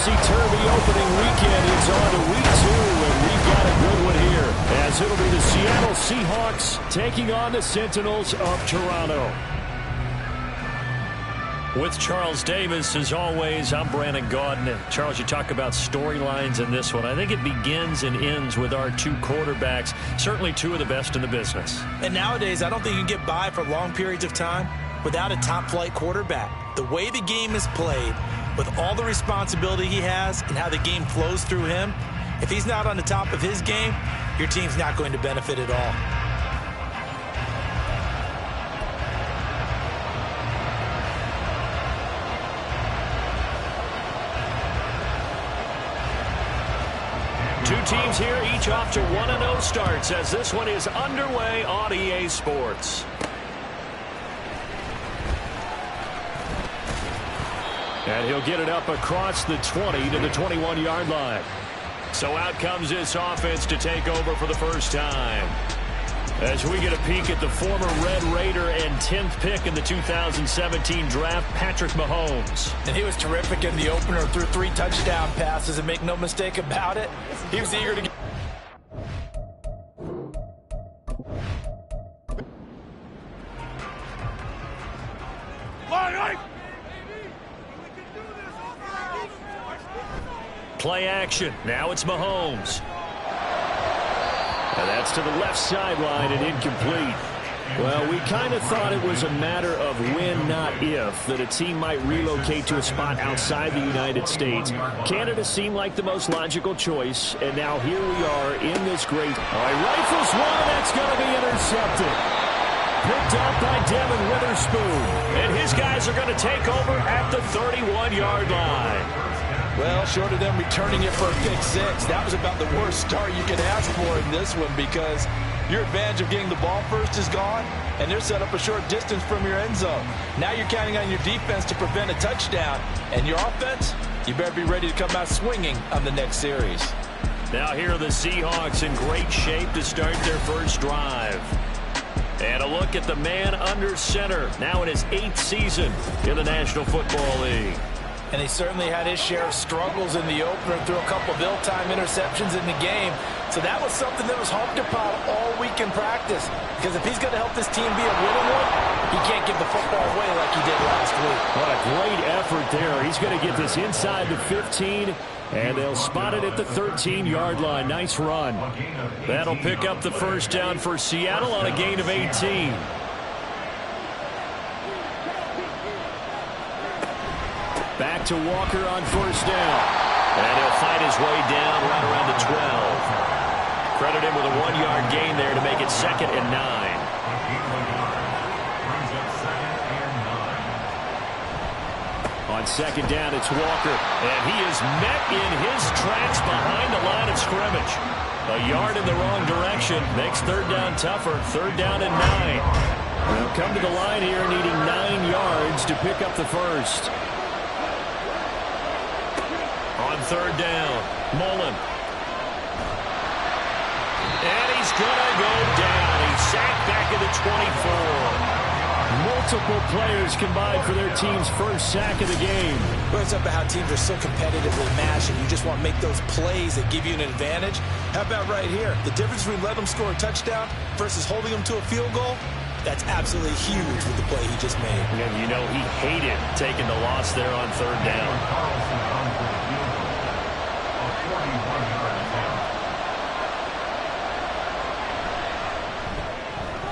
topsy-turvy opening weekend. It's on to week 2, and we've got a good one here, as it'll be the Seattle Seahawks taking on the Sentinels of Toronto. With Charles Davis, as always, I'm Brandon Gaudin. And Charles, you talk about storylines in this one. I think it begins and ends with our two quarterbacks, certainly two of the best in the business. And nowadays, I don't think you can get by for long periods of time without a top-flight quarterback. The way the game is played, with all the responsibility he has and how the game flows through him, if he's not on the top of his game, your team's not going to benefit at all. Two teams here, each off to 1-0 starts, as this one is underway on EA Sports. And he'll get it up across the 20 to the 21-yard line. So out comes this offense to take over for the first time. As we get a peek at the former Red Raider and 10th pick in the 2017 draft, Patrick Mahomes. And he was terrific in the opener, threw 3 touchdown passes, and make no mistake about it, he was eager to get... Play action. Now it's Mahomes. And that's to the left sideline and incomplete. Well, we kind of thought it was a matter of when, not if, that a team might relocate to a spot outside the United States. Canada seemed like the most logical choice, and now here we are in this great... All right, rifles one, that's going to be intercepted. Picked up by Devin Witherspoon. And his guys are going to take over at the 31-yard line. Well, short of them returning it for a pick 6, that was about the worst start you could ask for in this one, because your advantage of getting the ball first is gone, and they're set up a short distance from your end zone. Now you're counting on your defense to prevent a touchdown, and your offense, you better be ready to come out swinging on the next series. Now here are the Seahawks in great shape to start their first drive. And a look at the man under center, now in his 8th season in the National Football League. And he certainly had his share of struggles in the opener, threw a couple of ill-timed interceptions in the game. So that was something that was harped upon all week in practice. Because if he's going to help this team be a winning one, he can't give the football away like he did last week. What a great effort there. He's going to get this inside the 15, and they'll spot it at the 13-yard line. Nice run. That'll pick up the first down for Seattle on a gain of 18. Back to Walker on first down. And he'll fight his way down right around the 12. Credit him with a 1-yard gain there to make it 2nd and 9. On 2nd down, it's Walker. And he is met in his tracks behind the line of scrimmage. A yard in the wrong direction makes 3rd down tougher. 3rd down and 9. They'll come to the line here needing 9 yards to pick up the first. On 3rd down, Mullen. And he's going to go down. He's sacked back at the 24. Multiple players combined for their team's first sack of the game. Well, it's about how teams are so competitively matched, and you just want to make those plays that give you an advantage. How about right here? The difference between letting them score a touchdown versus holding them to a field goal, that's absolutely huge with the play he just made. And you know, he hated taking the loss there on 3rd down.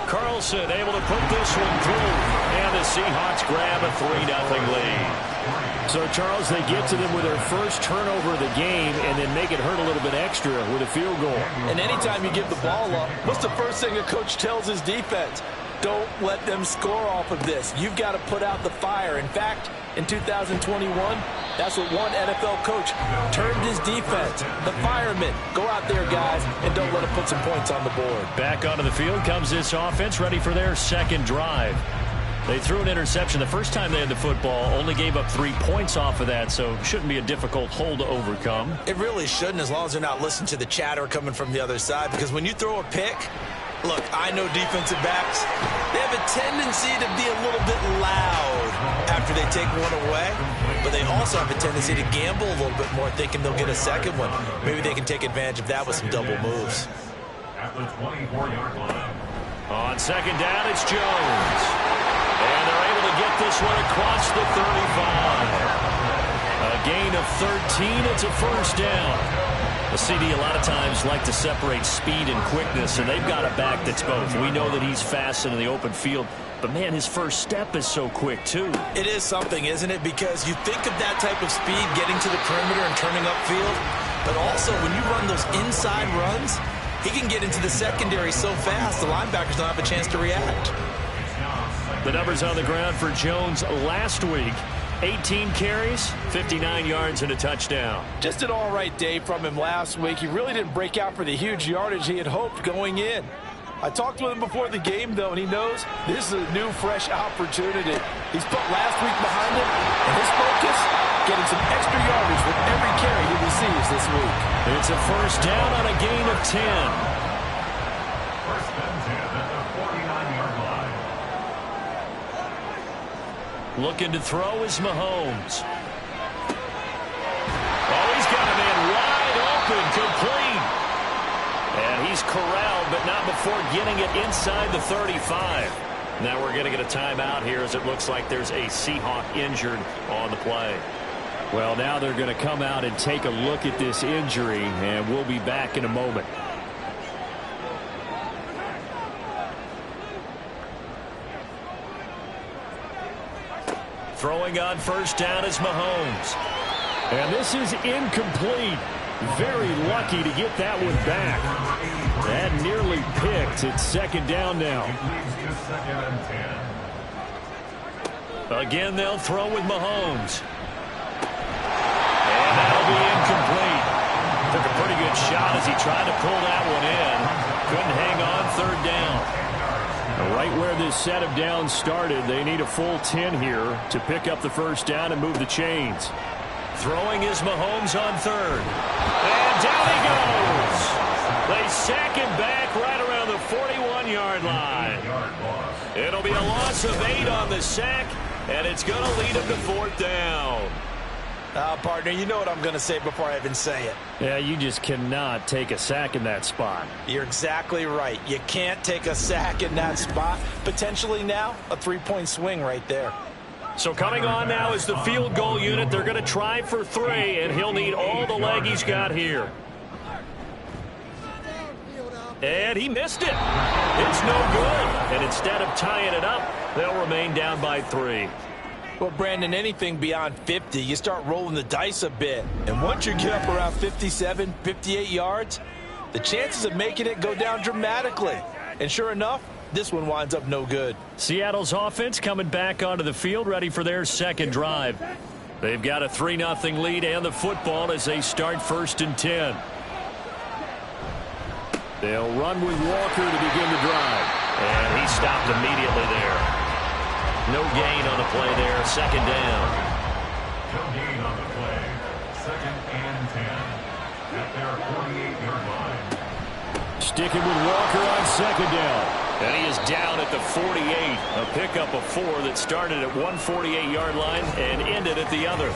Carlson able to put this one through, and the Seahawks grab a 3-0 lead. So, Charles, they get to them with their first turnover of the game and then make it hurt a little bit extra with a field goal. And anytime you give the ball up, what's the first thing a coach tells his defense? Don't let them score off of this. You've got to put out the fire. In fact, in 2021, that's what one NFL coach termed his defense. The firemen. Go out there, guys, and don't let them put some points on the board. Back onto the field comes this offense, ready for their second drive. They threw an interception the first time they had the football, only gave up 3 points off of that, so shouldn't be a difficult hole to overcome. It really shouldn't, as long as they're not listening to the chatter coming from the other side, because when you throw a pick, look, I know defensive backs, they have a tendency to be a little bit loud after they take one away. but they also have a tendency to gamble a little bit more, thinking they'll get a second one. Maybe they can take advantage of that with some double moves. At the 24-yard line. On second down, it's Jones. And they're able to get this one across the 35. A gain of 13. It's a first down. The CD a lot of times like to separate speed and quickness, and they've got a back that's both. We know that he's fast in the open field, but, man, his first step is so quick, too. It is something, isn't it? Because you think of that type of speed getting to the perimeter and turning upfield, but also when you run those inside runs, he can get into the secondary so fast the linebackers don't have a chance to react. The numbers on the ground for Jones last week. 18 carries, 59 yards, and a touchdown. Just an all-right day from him last week. He really didn't break out for the huge yardage he had hoped going in. I talked with him before the game, though, and he knows this is a new, fresh opportunity. He's put last week behind him, and his focus, getting some extra yardage with every carry he receives this week. It's a first down on a gain of 10. First and 10 at the 49-yard line. Looking to throw is Mahomes. Oh, he's got a man wide open, complete. And he's corralled, but not before getting it inside the 35. Now we're going to get a timeout here as it looks like there's a Seahawk injured on the play. Well, now they're going to come out and take a look at this injury, and we'll be back in a moment. Throwing on first down is Mahomes. And this is incomplete. Very lucky to get that one back. That nearly picked. It's second down now. Again, they'll throw with Mahomes. And that'll be incomplete. Took a pretty good shot as he tried to pull that one in. Couldn't hang on third down. Right where this set of downs started, they need a full 10 here to pick up the first down and move the chains. Throwing is Mahomes on third. And down he goes. They sack him back right around the 41-yard line. It'll be a loss of 8 on the sack, and it's going to lead him to fourth down. Partner, you know what I'm going to say before I even say it. Yeah, you just cannot take a sack in that spot. You're exactly right. You can't take a sack in that spot. Potentially now a 3-point swing right there. So coming on now is the field goal unit. They're going to try for 3, and he'll need all the leg he's got here. And he missed it. It's no good. And instead of tying it up, they'll remain down by 3. Well, Brandon, anything beyond 50, you start rolling the dice a bit. And once you get up around 57, 58 yards, the chances of making it go down dramatically. And sure enough, this one winds up no good. Seattle's offense coming back onto the field, ready for their second drive. They've got a 3-0 lead and the football as they start first and 10. They'll run with Walker to begin the drive. And he stopped immediately there. No gain on the play there. Second down. No gain on the play. Second and 10 at their 48-yard line. Sticking with Walker on second down. And he is down at the 48. A pickup of 4 that started at one 48-yard line and ended at the other.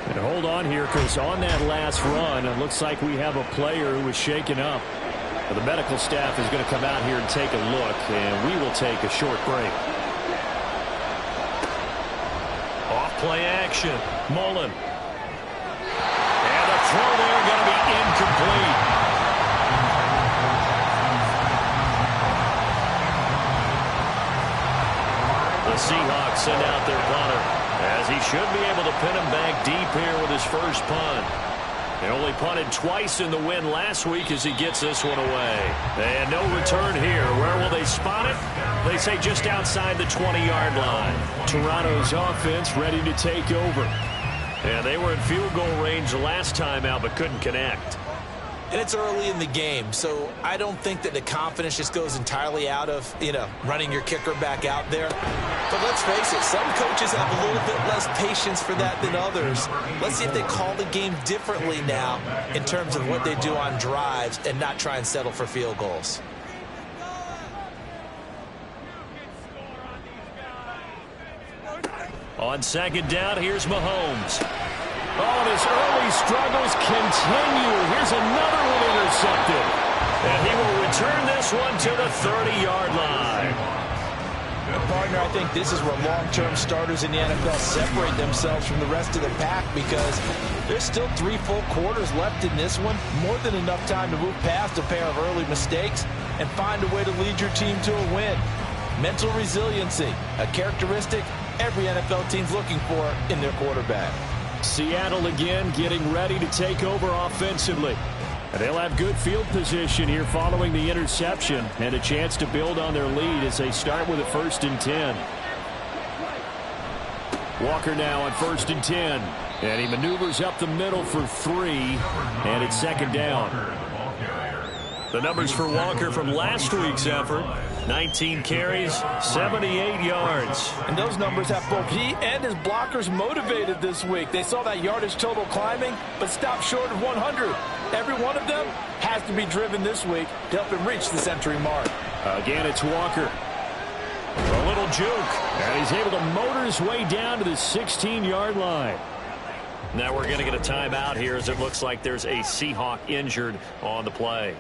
And hold on here, because on that last run, it looks like we have a player who was shaken up. The medical staff is going to come out here and take a look, and we will take a short break. Off-play action. Mullen. And the throw there going to be incomplete. The Seahawks send out their punter, as he should be able to pin him back deep here with his first punt. They only punted twice in the win last week as he gets this one away. And no return here. Where will they spot it? They say just outside the 20-yard line. Toronto's offense ready to take over. And they were in field goal range the last time out but couldn't connect. And it's early in the game, so I don't think that the confidence just goes entirely out of, running your kicker back out there. But let's face it, some coaches have a little bit less patience for that than others. Let's see if they call the game differently now in terms of what they do on drives and not try and settle for field goals. On second down, here's Mahomes. Oh, and his early struggles continue. Here's another one intercepted. And he will return this one to the 30-yard line. Partner, I think this is where long-term starters in the NFL separate themselves from the rest of the pack, because there's still 3 full quarters left in this one. More than enough time to move past a pair of early mistakes and find a way to lead your team to a win. Mental resiliency, a characteristic every NFL team's looking for in their quarterback. Seattle again getting ready to take over offensively. And they'll have good field position here following the interception and a chance to build on their lead as they start with a 1st and 10. Walker now on 1st and 10. And he maneuvers up the middle for 3. And it's 2nd down. The numbers for Walker from last week's effort: 19 carries, 78 yards. And those numbers have both he and his blockers motivated this week. They saw that yardage total climbing, but stopped short of 100. Every one of them has to be driven this week to help him reach the century mark. Again, it's Walker. A little juke, and he's able to motor his way down to the 16-yard line. Now we're going to get a timeout here, as it looks like there's a Seahawk injured on the play.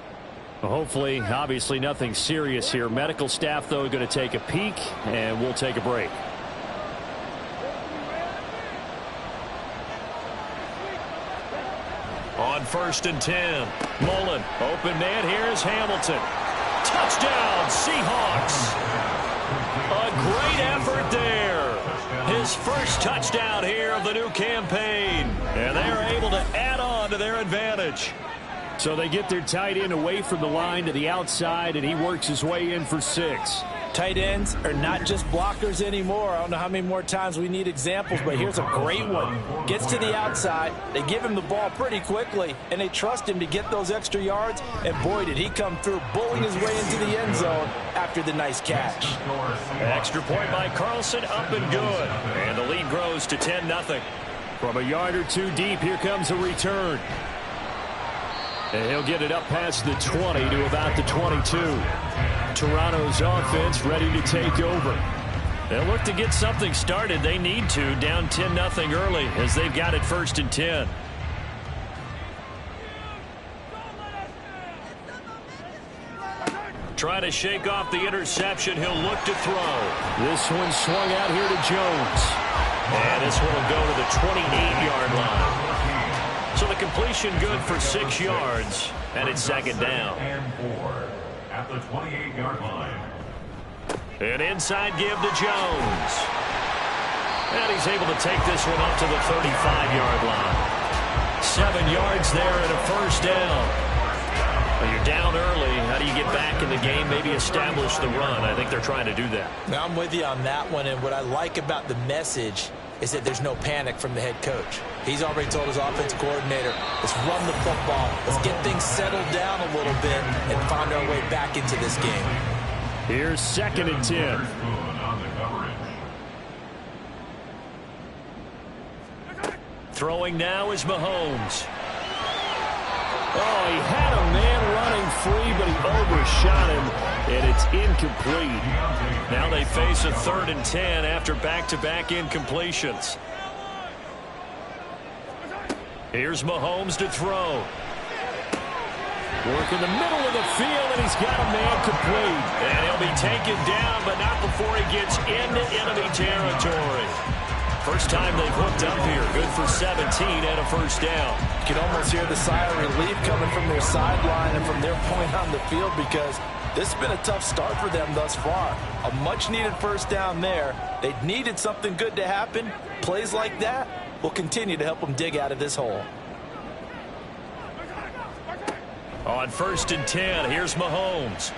Hopefully, obviously nothing serious here. Medical staff, though, going to take a peek, and we'll take a break. On 1st and 10, Mullen, open man, here's Hamilton. Touchdown, Seahawks. A great effort there. His first touchdown here of the new campaign. And they are able to add on to their advantage. So they get their tight end away from the line to the outside, and he works his way in for 6. Tight ends are not just blockers anymore. I don't know how many more times we need examples, but here's a great one. Gets to the outside, they give him the ball pretty quickly, and they trust him to get those extra yards, and boy, did he come through, bowling his way into the end zone after the nice catch. Extra point by Carlson, up and good. And the lead grows to 10-0. From a yard or 2 deep, here comes a return. And he'll get it up past the 20 to about the 22. Toronto's offense ready to take over. They'll look to get something started. They need to, down 10-0 early, as they've got it 1st and 10. Trying to shake off the interception. He'll look to throw. This one swung out here to Jones. And this one will go to the 28-yard line. So the completion good for 6 yards, and it's 2nd down. And 4 at the 28-yard line. An inside give to Jones. And he's able to take this one up to the 35-yard line. 7 yards there and a 1st down. Well, you're down early. How do you get back in the game, maybe establish the run? I think they're trying to do that. Now, I'm with you on that one, and what I like about the message is that there's no panic from the head coach. He's already told his offensive coordinator, let's run the football. Let's get things settled down a little bit and find our way back into this game. Here's 2nd and 10. Throwing now is Mahomes. Oh, he had a man running free, but he overshot him, and it's incomplete. Now they face a 3rd and 10 after back-to-back incompletions. Here's Mahomes to throw. Work in the middle of the field, and he's got a man complete. And he'll be taken down, but not before he gets into enemy territory. First time they've hooked up here. Good for 17 and a 1st down. You can almost hear the sigh of relief coming from their sideline and from their point on the field, because this has been a tough start for them thus far. A much-needed 1st down there. They needed something good to happen. Plays like that will continue to help them dig out of this hole. On 1st and 10, here's Mahomes.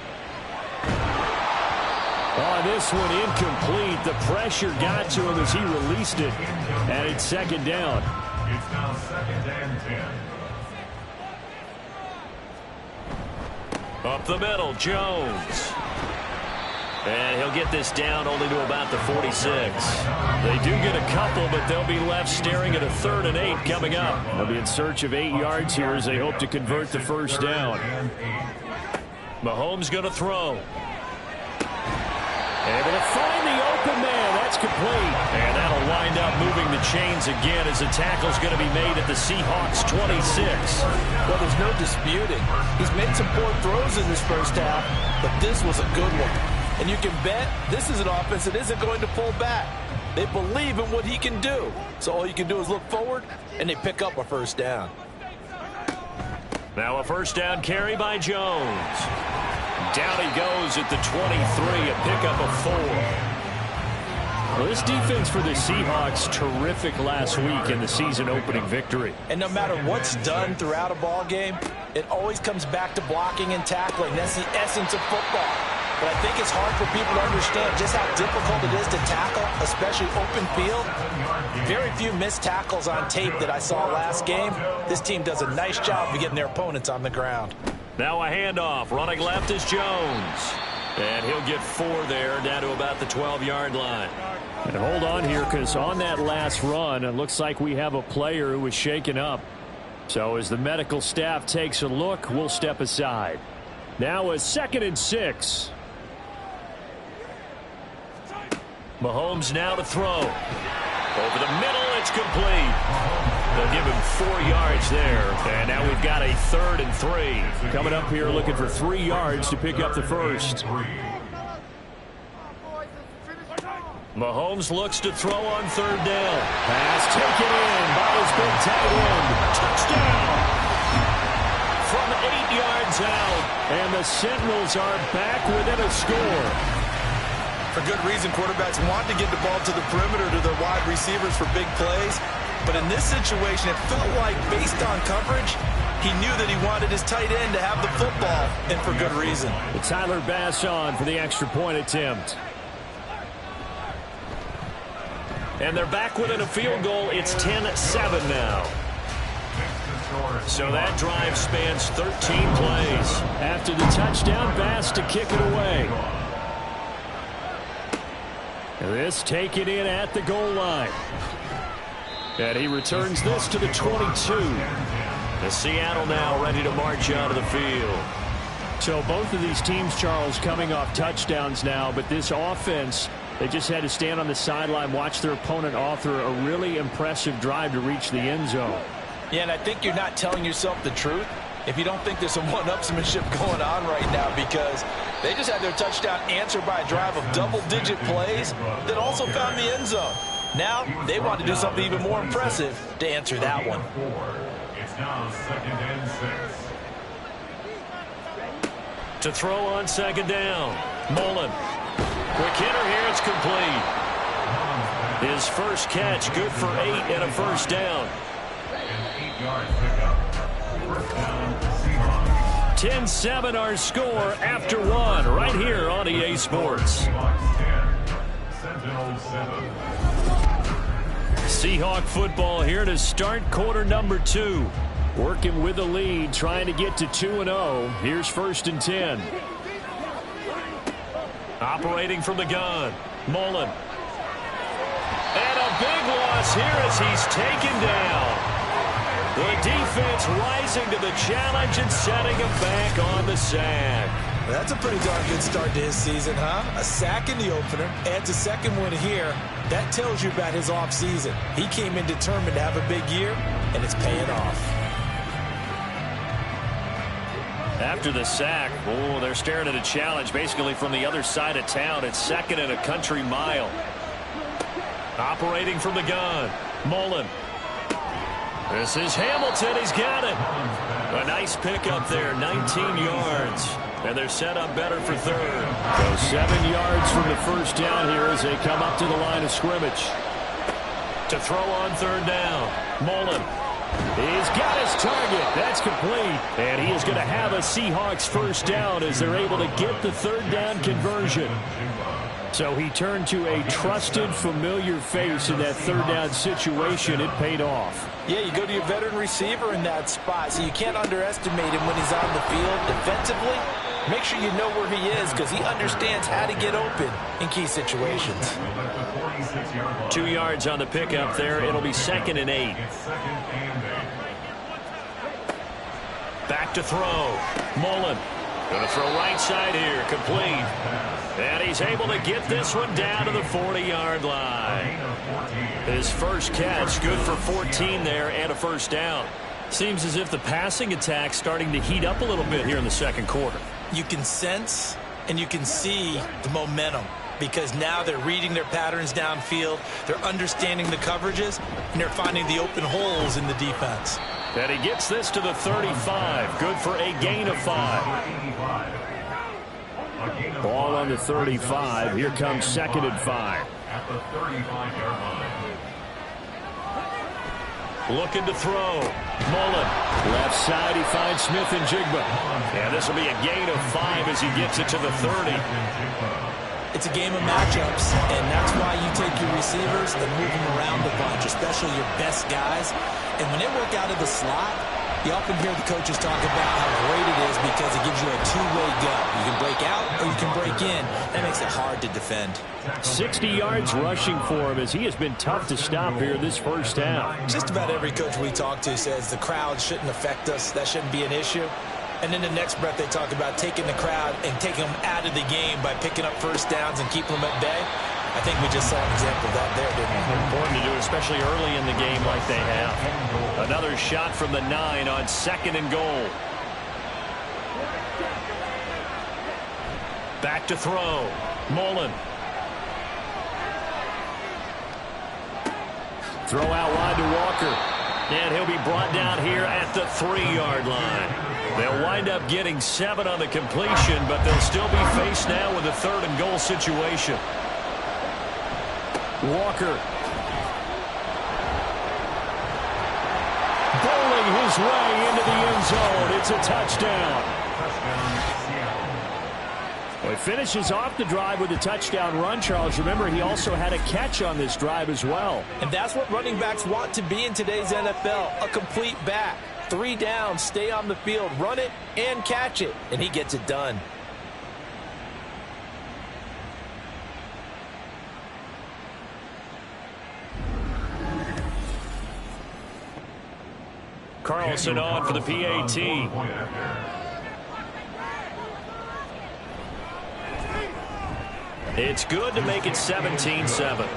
Oh, this one incomplete. The pressure got to him as he released it. And it's 2nd down. It's now 2nd and 10. Up the middle, Jones. And he'll get this down only to about the 46. They do get a couple, but they'll be left staring at a 3rd and 8 coming up. They'll be in search of 8 yards here as they hope to convert the 1st down. Mahomes going to throw. Able to find the open man. That's complete. And that'll wind up moving the chains again as the tackle's going to be made at the Seahawks 26. Well, there's no disputing. He's made some poor throws in this first half, but this was a good one. And you can bet this is an offense that isn't going to pull back. They believe in what he can do. So all you can do is look forward, and they pick up a first down. Now a first down carry by Jones. Down he goes at the 23, a pickup of 4. Well, this defense for the Seahawks, terrific last week in the season opening victory. And no matter what's done throughout a ball game, it always comes back to blocking and tackling. That's the essence of football. But I think it's hard for people to understand just how difficult it is to tackle, especially open field. Very few missed tackles on tape that I saw last game. This team does a nice job of getting their opponents on the ground. Now a handoff. Running left is Jones. And he'll get 4 there, down to about the 12-yard line. And hold on here, because on that last run, it looks like we have a player who was shaken up. So as the medical staff takes a look, we'll step aside. Now a 2nd and 6. Mahomes now to throw. Over the middle, it's complete. They'll give him 4 yards there. And now we've got a 3rd and 3. Coming up here looking for 3 yards to pick up the first. Mahomes looks to throw on 3rd down. Pass taken in by his big tight end. Touchdown! From 8 yards out. And the Sentinels are back within a score. For good reason, quarterbacks want to get the ball to the perimeter to their wide receivers for big plays. But in this situation, it felt like, based on coverage, he knew that he wanted his tight end to have the football, and for good reason. Tyler Bass on for the extra point attempt. And they're back within a field goal. It's 10-7 now. So that drive spans 13 plays. After the touchdown, Bass to kick it away. This taken in at the goal line. And he returns this to the 22. The Seattle now ready to march out of the field. So both of these teams, Charles, coming off touchdowns now, but this offense, they just had to stand on the sideline, watch their opponent author a really impressive drive to reach the end zone. Yeah, and I think you're not telling yourself the truth if you don't think there's some one-upsmanship going on right now, because they just had their touchdown answered by a drive of double-digit plays that also found the end zone. Now they want to do something even more impressive to answer that one. It's now 2nd and 6. To throw on 2nd down. Mullen. Quick hitter here. It's complete. His first catch, good for 8 and a first down. An 8-yard pickup. First down, Seahawks. 10-7 our score after 1 right here on EA Sports. Seahawks 10, Sentinels 7. Seahawk football here to start quarter number 2. Working with the lead, trying to get to 2-0. Here's 1st and 10. Operating from the gun. Mullen. And a big loss here as he's taken down. The defense rising to the challenge and setting him back on the sack. That's a pretty darn good start to his season, huh? A sack in the opener, adds a 2nd one here. That tells you about his offseason. He came in determined to have a big year, and it's paying off. After the sack, they're staring at a challenge basically from the other side of town. It's 2nd and a country mile. Operating from the gun. Mullen. This is Hamilton. He's got it. A nice pickup there, 19 yards. And they're set up better for 3rd. So 7 yards from the first down here as they come up to the line of scrimmage. To throw on 3rd down. Mullen. He's got his target. That's complete. And he is going to have a Seahawks first down as they're able to get the 3rd down conversion. So he turned to a trusted, familiar face in that 3rd down situation. It paid off. Yeah, you go to your veteran receiver in that spot, so you can't underestimate him when he's on the field defensively. Make sure you know where he is, because he understands how to get open in key situations. 2 yards on the pickup there. It'll be 2nd and 8. Back to throw. Mullen. Going to throw right side here, complete. And he's able to get this one down to the 40-yard line. His first catch, good for 14 there and a first down. Seems as if the passing attack's starting to heat up a little bit here in the second quarter. You can sense and you can see the momentum because now they're reading their patterns downfield, they're understanding the coverages, and they're finding the open holes in the defense. And he gets this to the 35. Good for a gain of 5. Ball on the 35. Here comes 2nd and 5. At the 35-yard line. Looking to throw. Mullen. Left side, he finds Smith and Jigba. And this will be a gain of 5 as he gets it to the 30. It's a game of matchups, and that's why you take your receivers and move them around a bunch, especially your best guys. And when they work out of the slot, you often hear the coaches talk about how great it is because it gives you a two-way go. You can break out or you can break in. That makes it hard to defend. 60 yards rushing for him as he has been tough to stop here this first half. Just about every coach we talk to says the crowd shouldn't affect us. That shouldn't be an issue. And then the next breath they talk about taking the crowd and taking them out of the game by picking up first downs and keeping them at bay. I think we just saw an example of that there, didn't we? Important to do, especially early in the game like they have. Another shot from the 9 on 2nd and goal. Back to throw. Mullen. Throw out wide to Walker. And he'll be brought down here at the 3-yard line. They'll wind up getting 7 on the completion, but they'll still be faced now with a 3rd and goal situation. Walker. Bowling his way into the end zone. It's a touchdown. Well, he finishes off the drive with a touchdown run, Charles. Remember, he also had a catch on this drive as well. And that's what running backs want to be in today's NFL, a complete back. 3 downs, stay on the field, run it, and catch it. And he gets it done. Carlson on for the PAT. It's good to make it 17-7.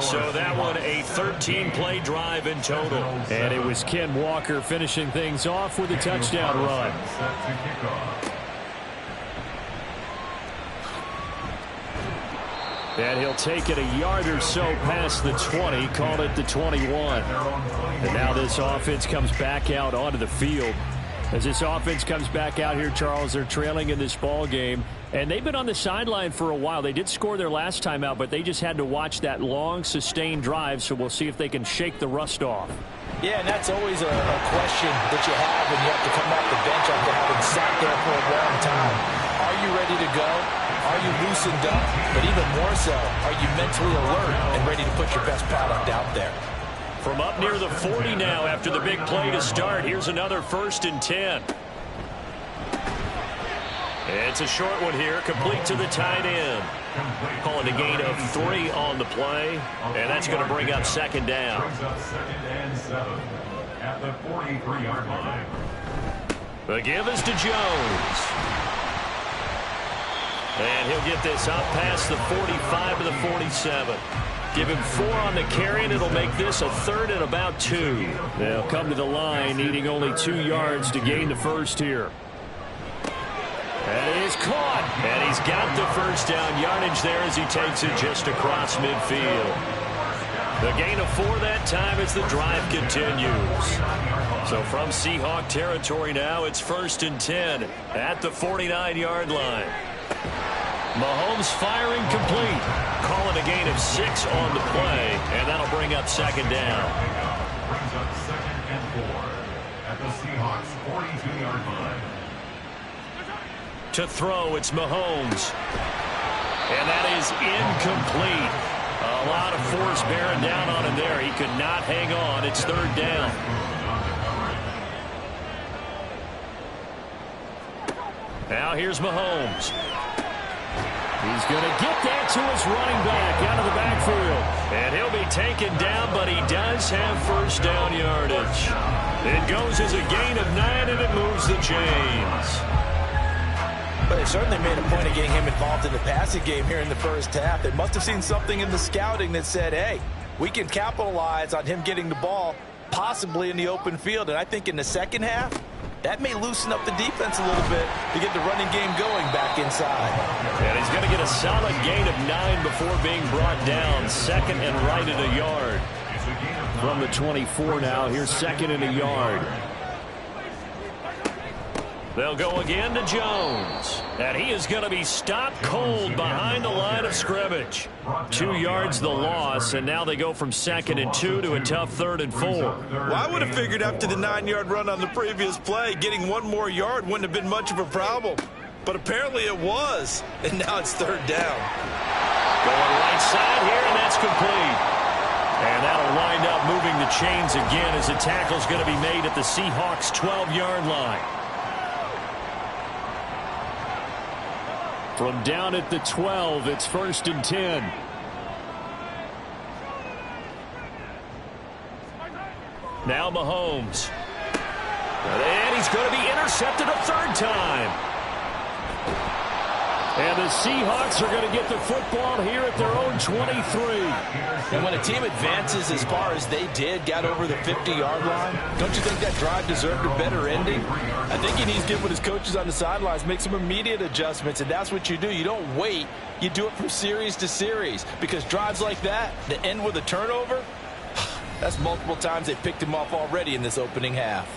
So that one a 13-play drive in total. And it was Ken Walker finishing things off with a touchdown run. And he'll take it a yard or so past the 20, called it the 21. And now this offense comes back out onto the field. As this offense comes back out here, Charles, they're trailing in this ball game. And they've been on the sideline for a while. They did score their last time out, but they just had to watch that long, sustained drive, so we'll see if they can shake the rust off. Yeah, and that's always a question that you have when you have to come off the bench after having sat there for a long time. Are you ready to go? Are you loosened up? But even more so, are you mentally alert and ready to put your best product out there? From up near the 40 now after the big play to start. Here's another 1st and 10. It's a short one here, complete to the tight end. Calling a gain of 3 on the play, and that's going to bring up 2nd down. Brings up 2nd and 7 at the 43-yard line. The give is to Jones. And he'll get this up past the 45 to the 47. Give him 4 on the carry, and it'll make this a 3rd and about 2. They'll come to the line, needing only 2 yards to gain the first here. And it is caught. And he's got the first down yardage there as he takes it just across midfield. The gain of 4 that time as the drive continues. So from Seahawk territory now, it's 1st and 10 at the 49-yard line. Mahomes firing complete. Calling a gain of 6 on the play, and that'll bring up 2nd down. Brings up 2nd and 4 at the Seahawks 42-yard line. To throw, it's Mahomes. And that is incomplete. A lot of force bearing down on him there. He could not hang on. It's 3rd down. Now here's Mahomes. He's going to get that to his running back out of the backfield. And he'll be taken down, but he does have first down yardage. It goes as a gain of 9, and it moves the chains. But they certainly made a point of getting him involved in the passing game here in the first half. They must have seen something in the scouting that said, hey, we can capitalize on him getting the ball possibly in the open field. And I think in the second half, that may loosen up the defense a little bit to get the running game going back inside. And he's going to get a solid gain of 9 before being brought down. Second and right at a yard. From the 24 now, here's second and a yard. They'll go again to Jones. And he is going to be stopped cold behind the line of scrimmage. 2 yards the loss, and now they go from 2nd and 2 to a tough 3rd and 4. Well, I would have figured after the 9-yard run on the previous play, getting 1 more yard wouldn't have been much of a problem. But apparently it was, and now it's 3rd down. Going right side here, and that's complete. And that'll wind up moving the chains again as the tackle's going to be made at the Seahawks' 12-yard line. From down at the 12, it's 1st and 10. Now Mahomes. And he's going to be intercepted a 3rd time. And the Seahawks are going to get the football here at their own 23. And when a team advances as far as they did, got over the 50-yard line, don't you think that drive deserved a better ending? I think he needs to get with his coaches on the sidelines, make some immediate adjustments, and that's what you do. You don't wait. You do it from series to series, because drives like that, that end with a turnover, that's multiple times they picked him off already in this opening half.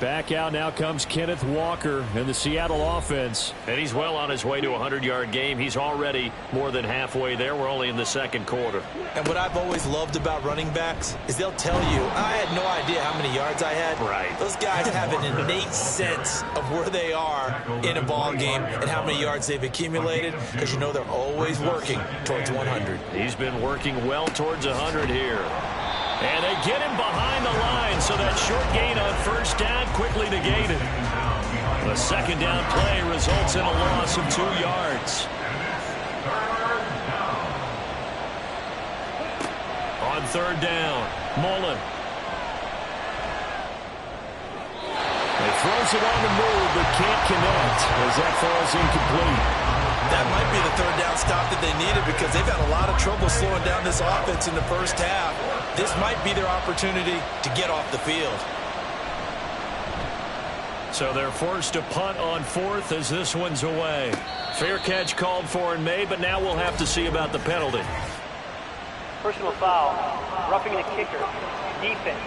Back out now comes Kenneth Walker in the Seattle offense. And he's well on his way to a 100-yard game. He's already more than halfway there. We're only in the 2nd quarter. And what I've always loved about running backs is they'll tell you, I had no idea how many yards I had. Right. Those guys have an innate sense of where they are in a ball game and how many yards they've accumulated, because you know they're always working towards 100. He's been working well towards 100 here. And they get him behind the line, so that short gain on 1st down quickly negated. The 2nd down play results in a loss of 2 yards. On 3rd down, Mullen. He throws it on the move, but can't connect as that falls incomplete. That might be the 3rd down stop that they needed, because they've had a lot of trouble slowing down this offense in the first half. This might be their opportunity to get off the field. So they're forced to punt on 4th as this one's away. Fair catch called for and made, but now we'll have to see about the penalty. Personal foul, roughing the kicker, defense.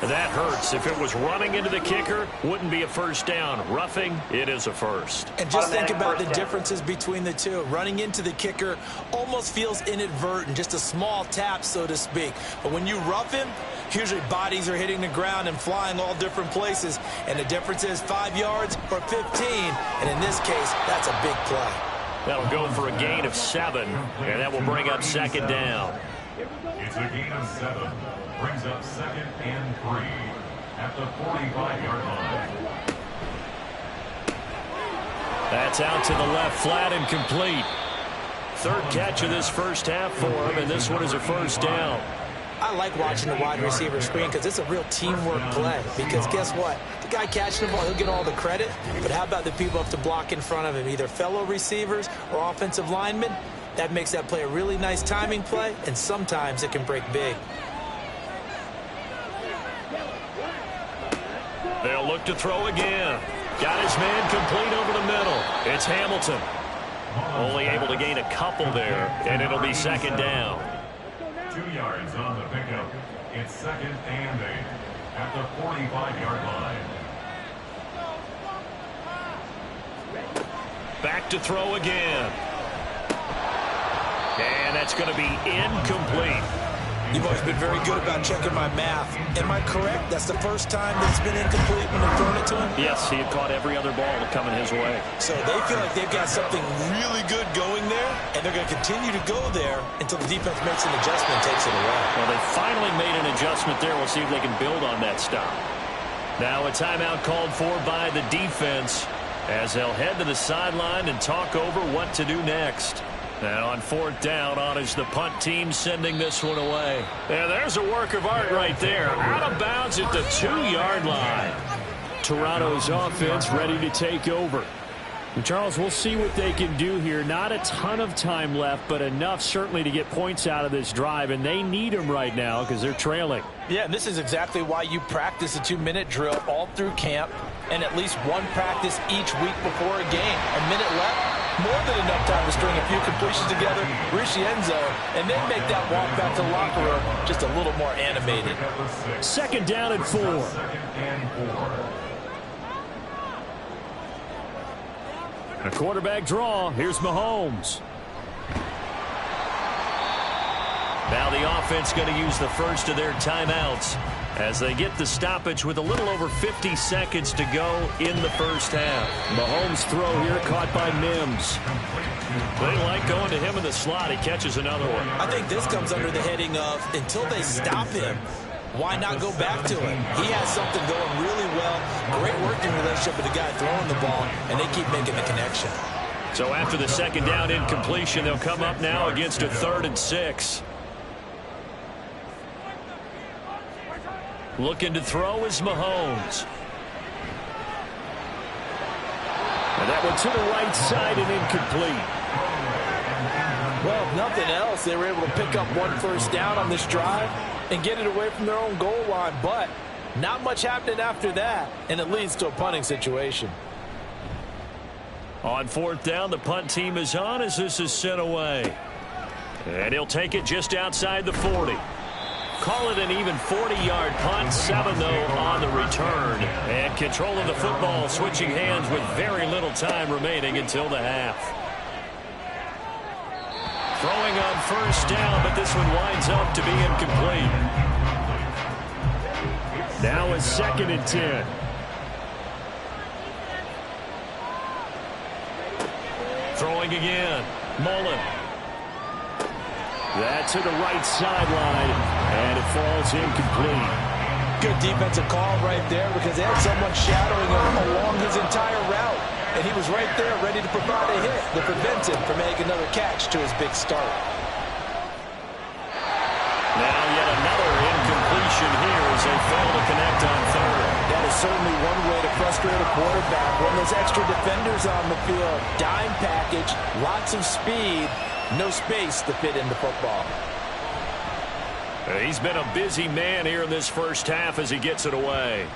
That hurts. If it was running into the kicker, wouldn't be a 1st down. Roughing, it is a 1st. And just think about the differences between the two. Running into the kicker almost feels inadvertent, just a small tap, so to speak. But when you rough him, usually bodies are hitting the ground and flying all different places. And the difference is 5 yards or 15. And in this case, that's a big play. That'll go for a gain of 7, and that will bring up 2nd down. It's a gain of 7. Brings up 2nd and 3 at the 45-yard line. That's out to the left, flat and complete. 3rd catch of this first half for him, and this one is a 1st down. I like watching the wide receiver screen, because it's a real teamwork play. Because guess what? The guy catching the ball, he'll get all the credit. But how about the people have to block in front of him, either fellow receivers or offensive linemen? That makes that play a really nice timing play, and sometimes it can break big. They'll look to throw again. Got his man complete over the middle. It's Hamilton. Only able to gain a couple there, and it'll be 2nd down. 2 yards on the pickup. It's 2nd and 8 at the 45-yard line. Back to throw again. And that's going to be incomplete. You've always been very good about checking my math. Am I correct? That's the first time that it's been incomplete when they've thrown it to him? Yes, he had caught every other ball coming his way. So they feel like they've got something really good going there, and they're going to continue to go there until the defense makes an adjustment and takes it away. Well, they finally made an adjustment there. We'll see if they can build on that stop. Now a timeout called for by the defense as they'll head to the sideline and talk over what to do next. Now on 4th down, on is the punt team sending this one away. And there's a work of art right there. Out of bounds at the 2-yard line. Toronto's offense ready to take over. And Charles, we'll see what they can do here. Not a ton of time left, but enough certainly to get points out of this drive, and they need them right now because they're trailing. Yeah, and this is exactly why you practice a 2-minute drill all through camp and at least one practice each week before a game. A minute left, more than enough time to string a few completions together, reach the end zone, and then make that walk back to the locker room just a little more animated. 2nd down and 4. 2nd and 4. A quarterback draw. Here's Mahomes. Now the offense going to use the first of their timeouts as they get the stoppage with a little over 50 seconds to go in the first half. Mahomes' throw here caught by Mims. They like going to him in the slot. He catches another one. I think this comes under the heading of until they stop him, why not go back to him? He has something going really well. Great working relationship with the guy throwing the ball, and they keep making the connection. So after the 2nd down incompletion, they'll come up now against a 3rd and 6. Looking to throw is Mahomes. And that one to the right side and incomplete. Well, if nothing else, they were able to pick up one first down on this drive and get it away from their own goal line, but not much happening after that, and it leads to a punting situation. On 4th down, the punt team is on as this is sent away. And he'll take it just outside the 40. Call it an even 40-yard punt. 7, though, on the return. And control of the football switching hands with very little time remaining until the half. Throwing on 1st down, but this one winds up to be incomplete. Now a 2nd and 10. Throwing again. Mullen. That to the right sideline, and it falls incomplete. Good defensive call right there because they had someone shadowing him along his entire route, and he was right there ready to provide a hit that prevents him from making another catch to his big start. Now yet another incompletion here as they fail to connect on 3rd. That is certainly one way to frustrate a quarterback. When there's extra defenders on the field, dime package, lots of speed, no space to fit into football. He's been a busy man here in this first half as he gets it away.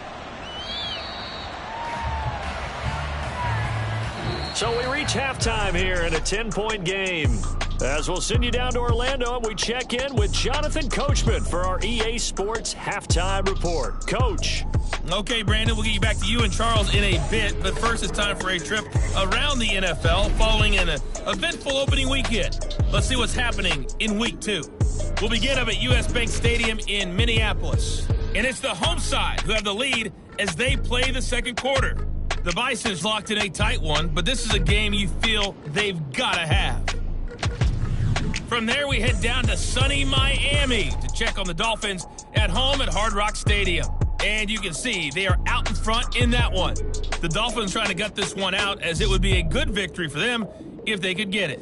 So we reach halftime here in a 10-point game. As we'll send you down to Orlando and we check in with Jonathan Coachman for our EA Sports Halftime Report. Coach. Okay, Brandon, we'll get you back to you and Charles in a bit, but first it's time for a trip around the NFL following an eventful opening weekend. Let's see what's happening in Week 2. We'll begin up at U.S. Bank Stadium in Minneapolis, and it's the home side who have the lead as they play the 2nd quarter. The Bison's locked in a tight one, but this is a game you feel they've got to have. From there, we head down to sunny Miami to check on the Dolphins at home at Hard Rock Stadium. And you can see they are out in front in that one. The Dolphins trying to gut this one out as it would be a good victory for them if they could get it.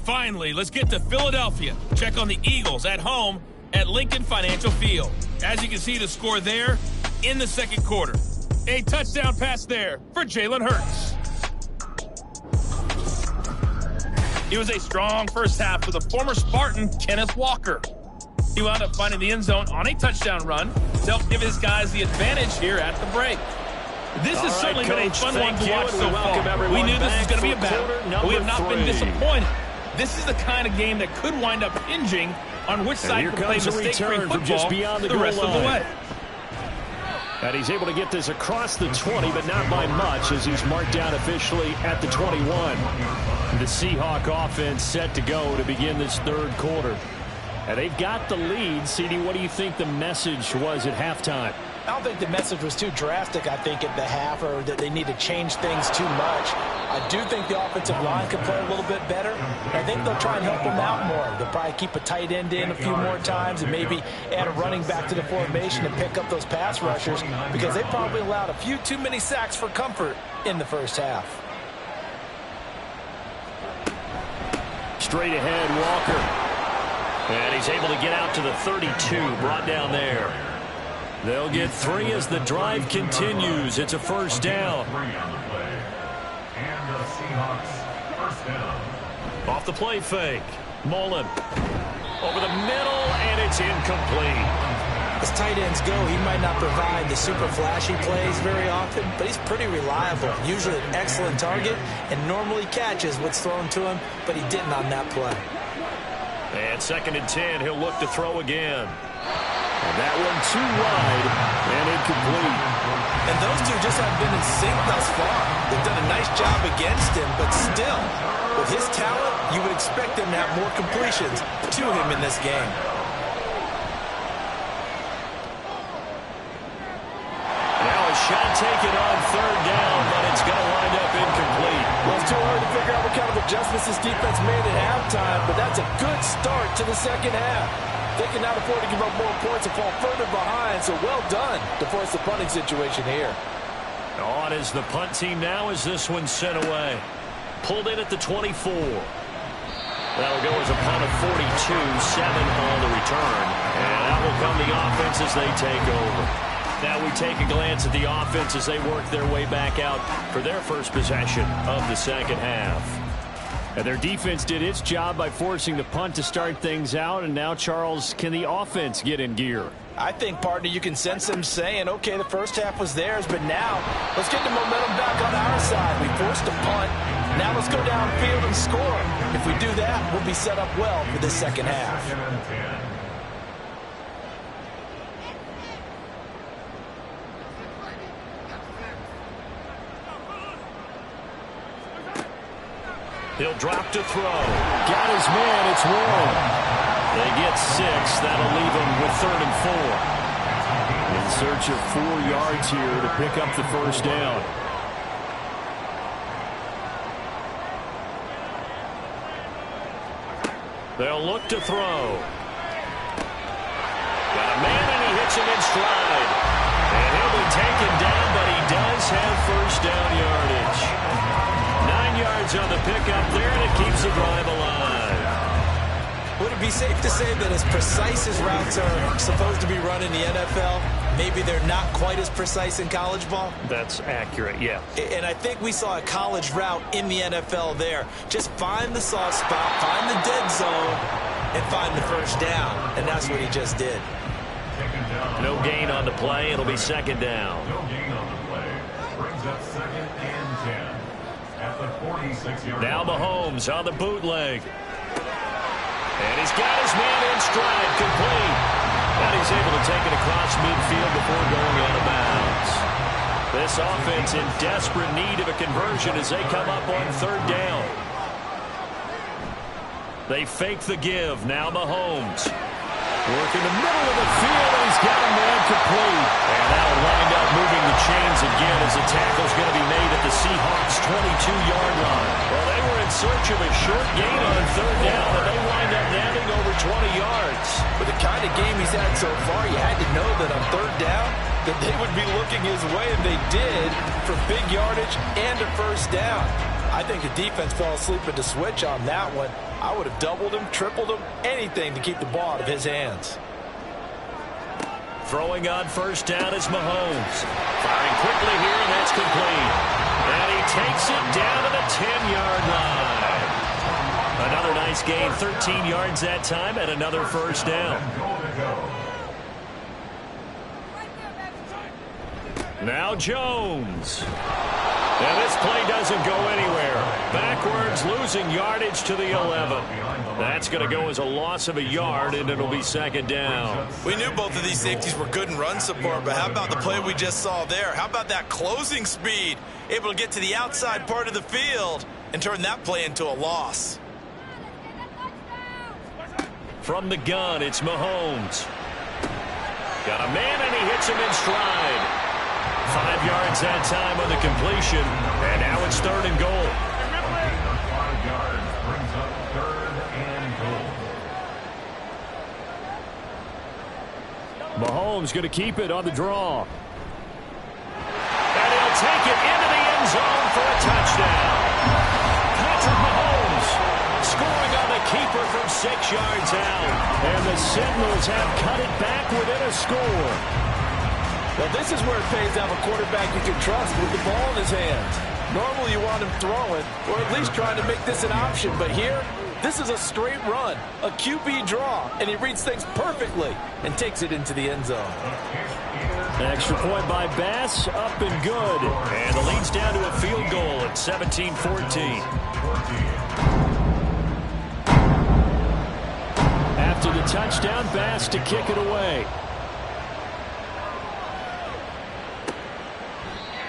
Finally, let's get to Philadelphia. Check on the Eagles at home at Lincoln Financial Field. As you can see, the score there in the 2nd quarter. A touchdown pass there for Jalen Hurts. It was a strong first half with a former Spartan, Kenneth Walker. He wound up finding the end zone on a touchdown run to help give his guys the advantage here at the break. This has certainly been a fun one to watch so far. We knew this was going to be a battle, but we have not been disappointed. This is the kind of game that could wind up hinging on which side can play mistake-free football the rest of the way. And he's able to get this across the 20, but not by much as he's marked down officially at the 21. The Seahawk offense set to go to begin this 3rd quarter. And they've got the lead. CD, what do you think the message was at halftime? I don't think the message was too drastic, I think, at the half, or that they need to change things too much. I do think the offensive line could play a little bit better. I think they'll try and help them out more. They'll probably keep a tight end in a few more times and maybe add a running back to the formation and pick up those pass rushers because they probably allowed a few too many sacks for comfort in the first half. Straight ahead, Walker. And he's able to get out to the 32, brought down there. They'll get 3 as the drive continues. It's a first down. 3 on the play. And the Seahawks first down. Off the play fake. Mullen over the middle, and it's incomplete. As tight ends go, he might not provide the super flashy plays very often, but he's pretty reliable. Usually an excellent target, and normally catches what's thrown to him, but he didn't on that play. And 2nd and 10, he'll look to throw again. And that one too wide and incomplete. And those two just haven't been in sync thus far. They've done a nice job against him, but still, with his talent, you would expect him to have more completions to him in this game. Now a shot taken on 3rd down, but it's going to wind up incomplete. Well, it's too early to figure out what kind of adjustments this defense made at halftime, but that's a good start to the second half. They can not afford to give up more points and fall further behind, so well done to force the punting situation here. On is the punt team now as this one's sent away. Pulled in at the 24. That'll go as a punt of 42, 7 on the return. And that will come the offense as they take over. Now we take a glance at the offense as they work their way back out for their first possession of the second half. And their defense did its job by forcing the punt to start things out. And now, Charles, can the offense get in gear? I think, partner, you can sense them saying, okay, the first half was theirs, but now let's get the momentum back on our side. We forced a punt. Now let's go downfield and score. If we do that, we'll be set up well for this second half. 2nd and 10. He'll drop to throw. Got his man. It's Warren. They get 6. That'll leave them with 3rd and 4. In search of 4 yards here to pick up the first down. They'll look to throw. Got a man, and he hits him in stride. And he'll be taken down, but he does have first down yardage. 9 yards on the pickup there, and it keeps the drive alive. Would it be safe to say that as precise as routes are supposed to be run in the NFL, maybe they're not quite as precise in college ball? That's accurate, yeah. And I think we saw a college route in the NFL there. Just find the soft spot, find the dead zone, and find the first down. And that's what he just did. No gain on the play. It'll be 2nd down. No gain on the play. Brings up 2nd and 10. At the 46-yard line. Now Mahomes on the bootleg. And he's got his man in stride, complete. And he's able to take it across midfield before going out of bounds. This offense in desperate need of a conversion as they come up on 3rd down. They fake the give. Now Mahomes. Work in the middle of the field, and he's got a man complete. And that'll wind up moving the chains again as the tackle's going to be made at the Seahawks' 22-yard line. Well, they were in search of a short gain on 3rd down, and they wind up nabbing over 20 yards. With the kind of game he's had so far, you had to know that on 3rd down, that they would be looking his way, and they did, for big yardage and a first down. I think the defense fell asleep at the switch on that one. I would have doubled him, tripled him, anything to keep the ball out of his hands. Throwing on first down is Mahomes. Firing quickly here, and that's complete. And he takes it down to the 10-yard line. Another nice gain, 13 yards that time, and another first down. Now Jones. And this play doesn't go anywhere. Backwards, losing yardage to the 11. That's going to go as a loss of a yard, and it'll be 2nd down. We knew both of these safeties were good in run support, but how about the play we just saw there? How about that closing speed? Able to get to the outside part of the field and turn that play into a loss. From the gun, it's Mahomes. Got a man, and he hits him in stride. 5 yards that time on the completion, and now it's 3rd and goal. 5 yards brings up 3rd and goal. Mahomes going to keep it on the draw. And he'll take it into the end zone for a touchdown. Patrick Mahomes scoring on the keeper from 6 yards out. And the Sentinels have cut it back within a score. Well, this is where it pays to have a quarterback you can trust with the ball in his hands. Normally you want him throwing, or at least trying to make this an option. But here, this is a straight run, a QB draw, and he reads things perfectly and takes it into the end zone. An extra point by Bass, up and good. And the lead's down to a field goal at 17-14. After the touchdown, Bass to kick it away.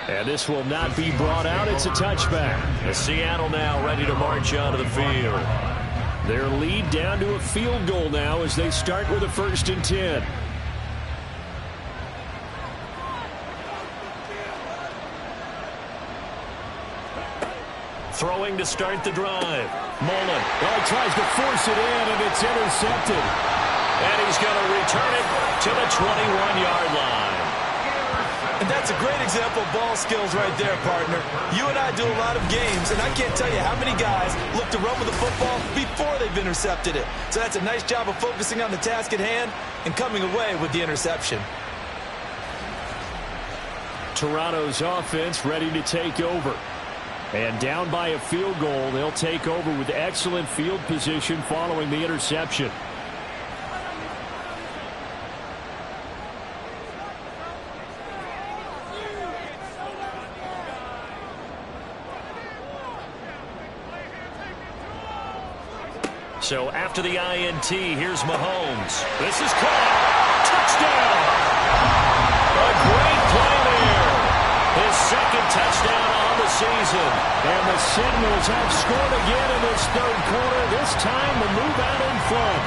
And this will not be brought out. It's a touchback. As Seattle now ready to march onto the field. Their lead down to a field goal now as they start with a 1st and 10. Throwing to start the drive. Mullen. Oh, he tries to force it in, and it's intercepted. And he's going to return it to the 21-yard line. And that's a great example of ball skills right there, partner. You and I do a lot of games, and I can't tell you how many guys look to run with the football before they've intercepted it. So that's a nice job of focusing on the task at hand and coming away with the interception. Toronto's offense ready to take over. And down by a field goal, they'll take over with excellent field position following the interception. So after the INT, here's Mahomes. This is caught. Touchdown! A great play there. His 2nd touchdown on the season. And the Sentinels have scored again in this 3rd quarter. This time the move out in front.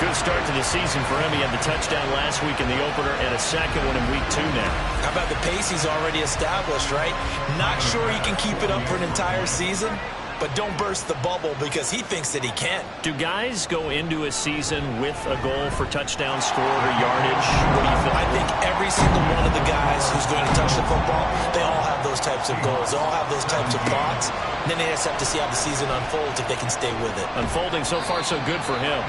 Good start to the season for him. He had the touchdown last week in the opener and a 2nd one in week 2 now. How about the pace he's already established, right? Not sure he can keep it up for an entire season, but don't burst the bubble because he thinks that he can. Do guys go into a season with a goal for touchdown scored or yardage? What do you think? I think every single one of the guys who's going to touch the football, they all have those types of goals. They all have those types of thoughts. And then they just have to see how the season unfolds if they can stay with it. Unfolding so far so good for him.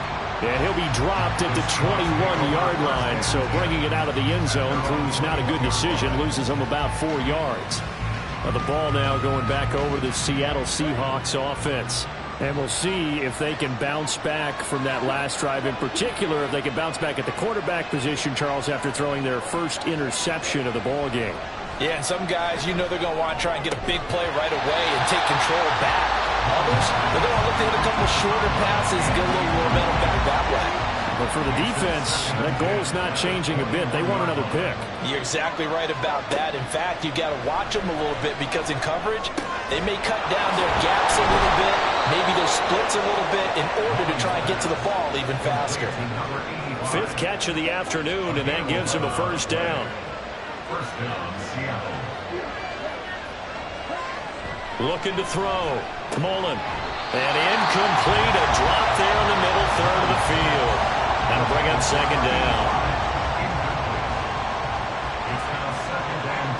And he'll be dropped at the 21-yard line. So bringing it out of the end zone proves not a good decision. Loses him about 4 yards. The ball now going back over the Seattle Seahawks offense. And we'll see if they can bounce back from that last drive. In particular, if they can bounce back at the quarterback position, Charles, after throwing their first interception of the ball game. Yeah, and some guys, you know they're going to want to try and get a big play right away and take control back. Others, they're going to look to hit a couple shorter passes, get a little momentum back that way. But for the defense, that goal's not changing a bit. They want another pick. You're exactly right about that. In fact, you got to watch them a little bit because in coverage, they may cut down their gaps a little bit, maybe their splits a little bit in order to try and get to the ball even faster. 5th catch of the afternoon, and that gives him a 1st down. First down, Seattle. Looking to throw. Mullen. And incomplete. A drop there in the middle 3rd of the field. That'll bring up 2nd down. It's now 2nd and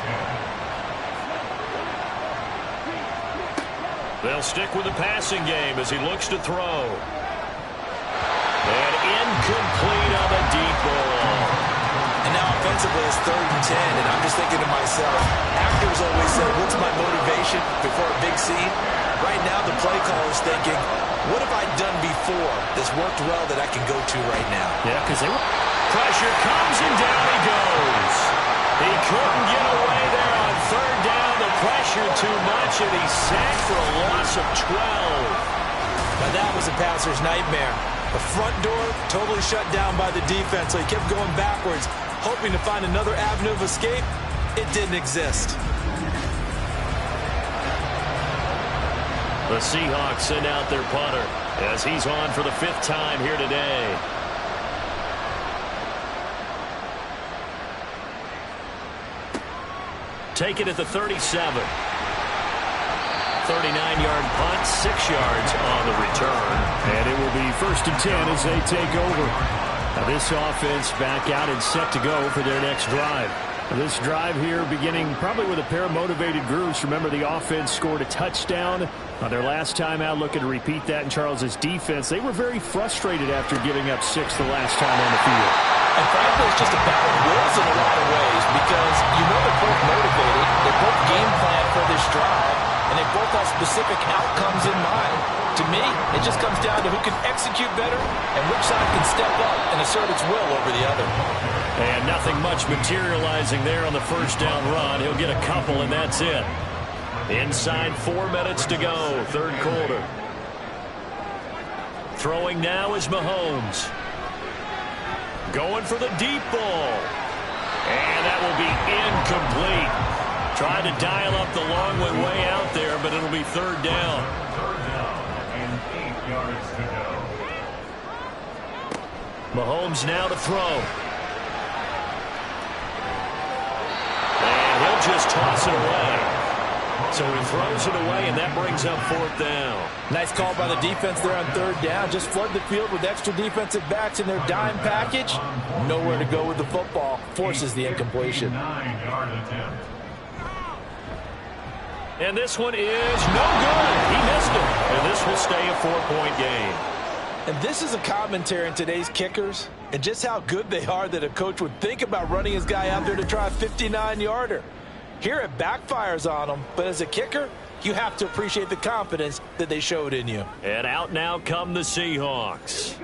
10. They'll stick with the passing game as he looks to throw. And incomplete on the deep ball. And now offensively it's 3rd and 10, and I'm just thinking to myself, actors always say, what's my motivation before a big scene? Right now the play caller's thinking, what have I done before that's worked well that I can go to right now? Yeah, because pressure comes and down he goes. He couldn't get away there on 3rd down. The pressure too much, and he's sacked for a loss of 12. Now that was a passer's nightmare. The front door totally shut down by the defense, so he kept going backwards, hoping to find another avenue of escape. It didn't exist. The Seahawks send out their punter as he's on for the 5th time here today. Take it at the 37. 39-yard punt, 6 yards on the return. And it will be 1st and 10 as they take over. Now this offense back out and set to go for their next drive. This drive here beginning probably with a pair of motivated groups. Remember, the offense scored a touchdown on their last time out, looking to repeat that. In Charles' defense, they were very frustrated after giving up 6 the last time on the field. And frankly, it's just a battle of wills in a lot of ways because you know they're both motivated. They both game plan for this drive, and they both have specific outcomes in mind. To me, it just comes down to who can execute better and which side can step up and assert its will over the other. And nothing much materializing there on the first down run. He'll get a couple, and that's it. Inside 4 minutes to go, third quarter. Throwing now is Mahomes. Going for the deep ball. And that will be incomplete. Tried to dial up the long way out there, but it'll be third down. Third down and 8 yards to go. Mahomes now to throw. And he'll just toss it away. So he throws it away, and that brings up fourth down. Nice call by the defense there on third down. Just flood the field with extra defensive backs in their dime package. Nowhere to go with the football. Forces the incompletion. 9-yard attempt. And this one is no good. He missed it. And this will stay a 4-point game. And this is a commentary on today's kickers and just how good they are that a coach would think about running his guy out there to try a 59-yarder. Here it backfires on them, but as a kicker, you have to appreciate the confidence that they showed in you. And out now come the Seahawks.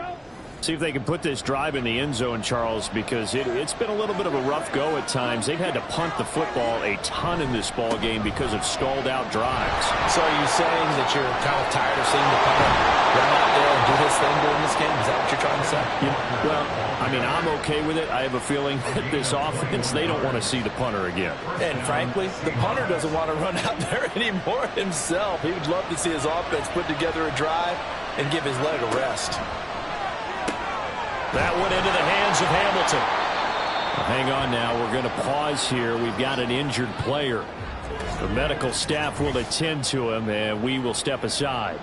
See if they can put this drive in the end zone, Charles, because it's been a little bit of a rough go at times. They've had to punt the football a ton in this ball game because of stalled out drives. So are you saying that you're kind of tired of seeing the punter run out there and do his thing during this game? Is that what you're trying to say? Yeah, well, I mean, I'm okay with it. I have a feeling that this offense, they don't want to see the punter again. And frankly, the punter doesn't want to run out there anymore himself. He would love to see his offense put together a drive and give his leg a rest. That went into the hands of Hamilton. Well, hang on now. We're going to pause here. We've got an injured player. The medical staff will attend to him, and we will step aside.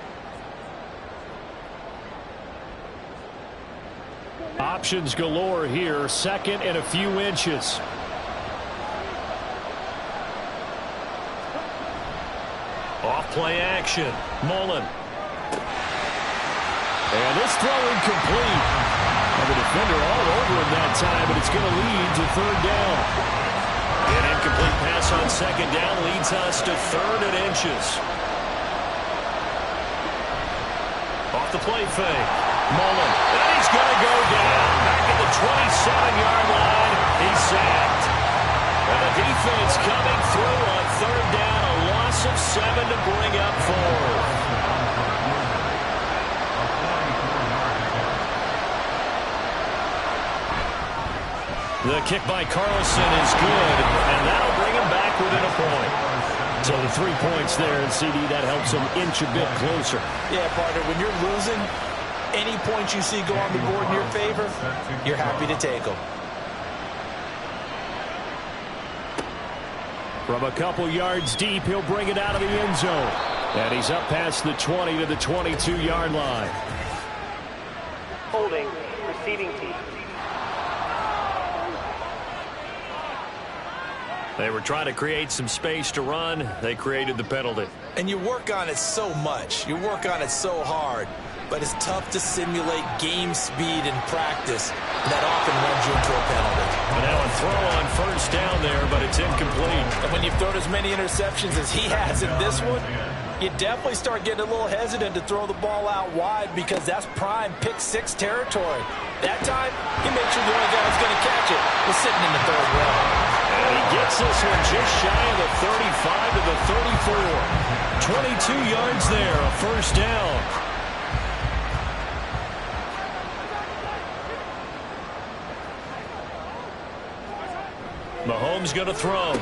Options galore here. Second and a few inches. Off play action. Mullen. And this throw incomplete. The defender all over him that time, but it's going to lead to third down. An incomplete pass on second down leads us to third and inches. Off the play fake. Mullen. And he's going to go down. Back at the 27-yard line. He's sacked. And the defense coming through on third down. A loss of 7 to bring up fourth. The kick by Carlson is good, and that'll bring him back within a point. So the 3 points there, and CD, that helps him inch a bit closer. Yeah, partner, when you're losing, any points you see go on the board in your favor, you're happy to take them. From a couple yards deep, he'll bring it out of the end zone. And he's up past the 20 to the 22-yard line. Holding, receiving team. They were trying to create some space to run. They created the penalty. And you work on it so much. You work on it so hard. But it's tough to simulate game speed in practice. That often runs you into a penalty. And now a throw on first down there, but it's incomplete. And when you've thrown as many interceptions as he has in this one, you definitely start getting a little hesitant to throw the ball out wide because that's prime pick-6 territory. That time, he made sure the only guy who's going to catch it was sitting in the third row. And he gets this one just shy of the 35 to the 34. 22 yards there, a first down. Mahomes going to throw.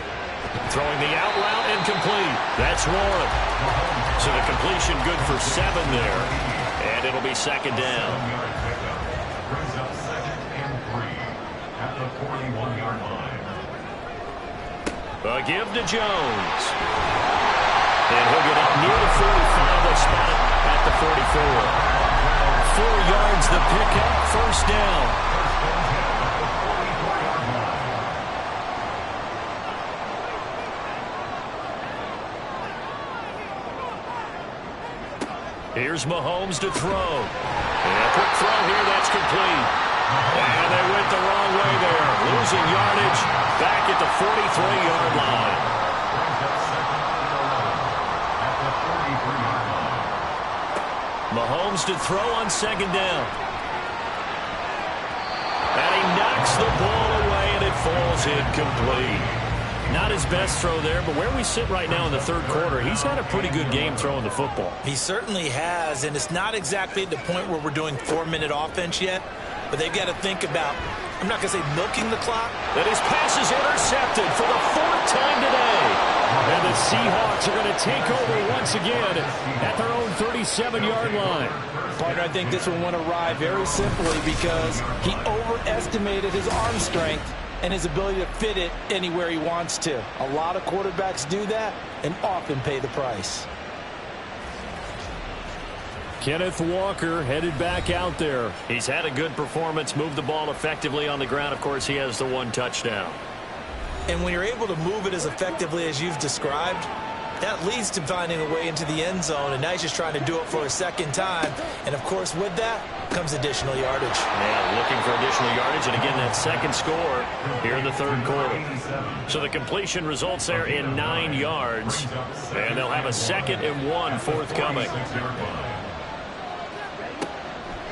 Throwing the out route incomplete. That's Warren. So the completion good for 7 there. And it'll be second down. Brings up 2nd and 3 at the 41-yard line. A give to Jones. And he'll get up near the 45. They'll spot it at the 44. 4 yards the pickup. First down. Here's Mahomes to throw. And a quick throw here, that's complete. And they went the wrong way there. Losing yardage back at the 43-yard line. Mahomes to throw on second down. And he knocks the ball away, and it falls incomplete. Not his best throw there, but where we sit right now in the third quarter, he's had a pretty good game throwing the football. He certainly has, and it's not exactly at the point where we're doing 4-minute offense yet, but they've got to think about, I'm not going to say milking the clock. And his pass is intercepted for the 4th time today. And the Seahawks are going to take over once again at their own 37-yard line. Partner, I think this one went awry very simply because he overestimated his arm strength and his ability to fit it anywhere he wants to. A lot of quarterbacks do that and often pay the price. Kenneth Walker headed back out there. He's had a good performance, moved the ball effectively on the ground. Of course, he has the 1 touchdown. And when you're able to move it as effectively as you've described, that leads to finding a way into the end zone, and now he's just trying to do it for a second time. And, of course, with that comes additional yardage. Yeah, looking for additional yardage, and again, that second score here in the third quarter. So the completion results there in 9 yards, and they'll have a 2nd and 1 forthcoming.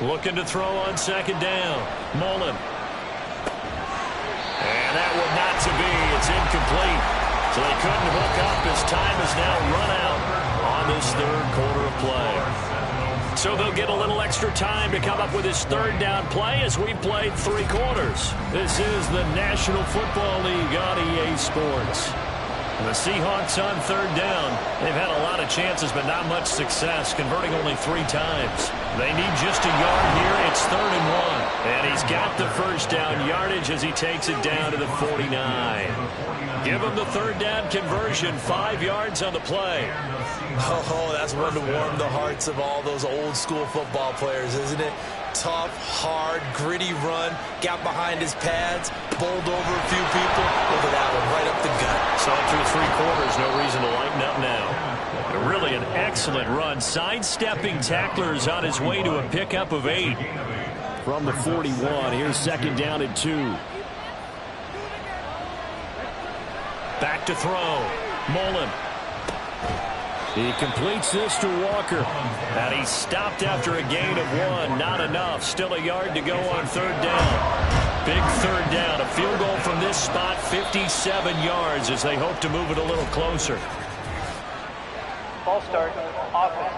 Looking to throw on second down. Mullen. And that one not to be. It's incomplete. So they couldn't hook up as time has now run out on this third quarter of play. So they'll get a little extra time to come up with his third down play as we've played 3 quarters. This is the National Football League on EA Sports. The Seahawks on third down. They've had a lot of chances, but not much success, converting only 3 times. They need just a yard here. It's 3rd and 1. And he's got the first down yardage as he takes it down to the 49. Give him the third down conversion, 5 yards on the play. Oh, that's one to warm the hearts of all those old school football players, isn't it? Tough, hard, gritty run, got behind his pads, bowled over a few people. Look at that one, right up the gut. So through 3 quarters, no reason to lighten up now. Really an excellent run, sidestepping tacklers on his way to a pickup of 8. From the 41, here's 2nd down and 2. Back to throw. Mullen. He completes this to Walker. And he's stopped after a gain of 1. Not enough. Still a yard to go on third down. Big third down. A field goal from this spot, 57 yards as they hope to move it a little closer. Ball start. Offense.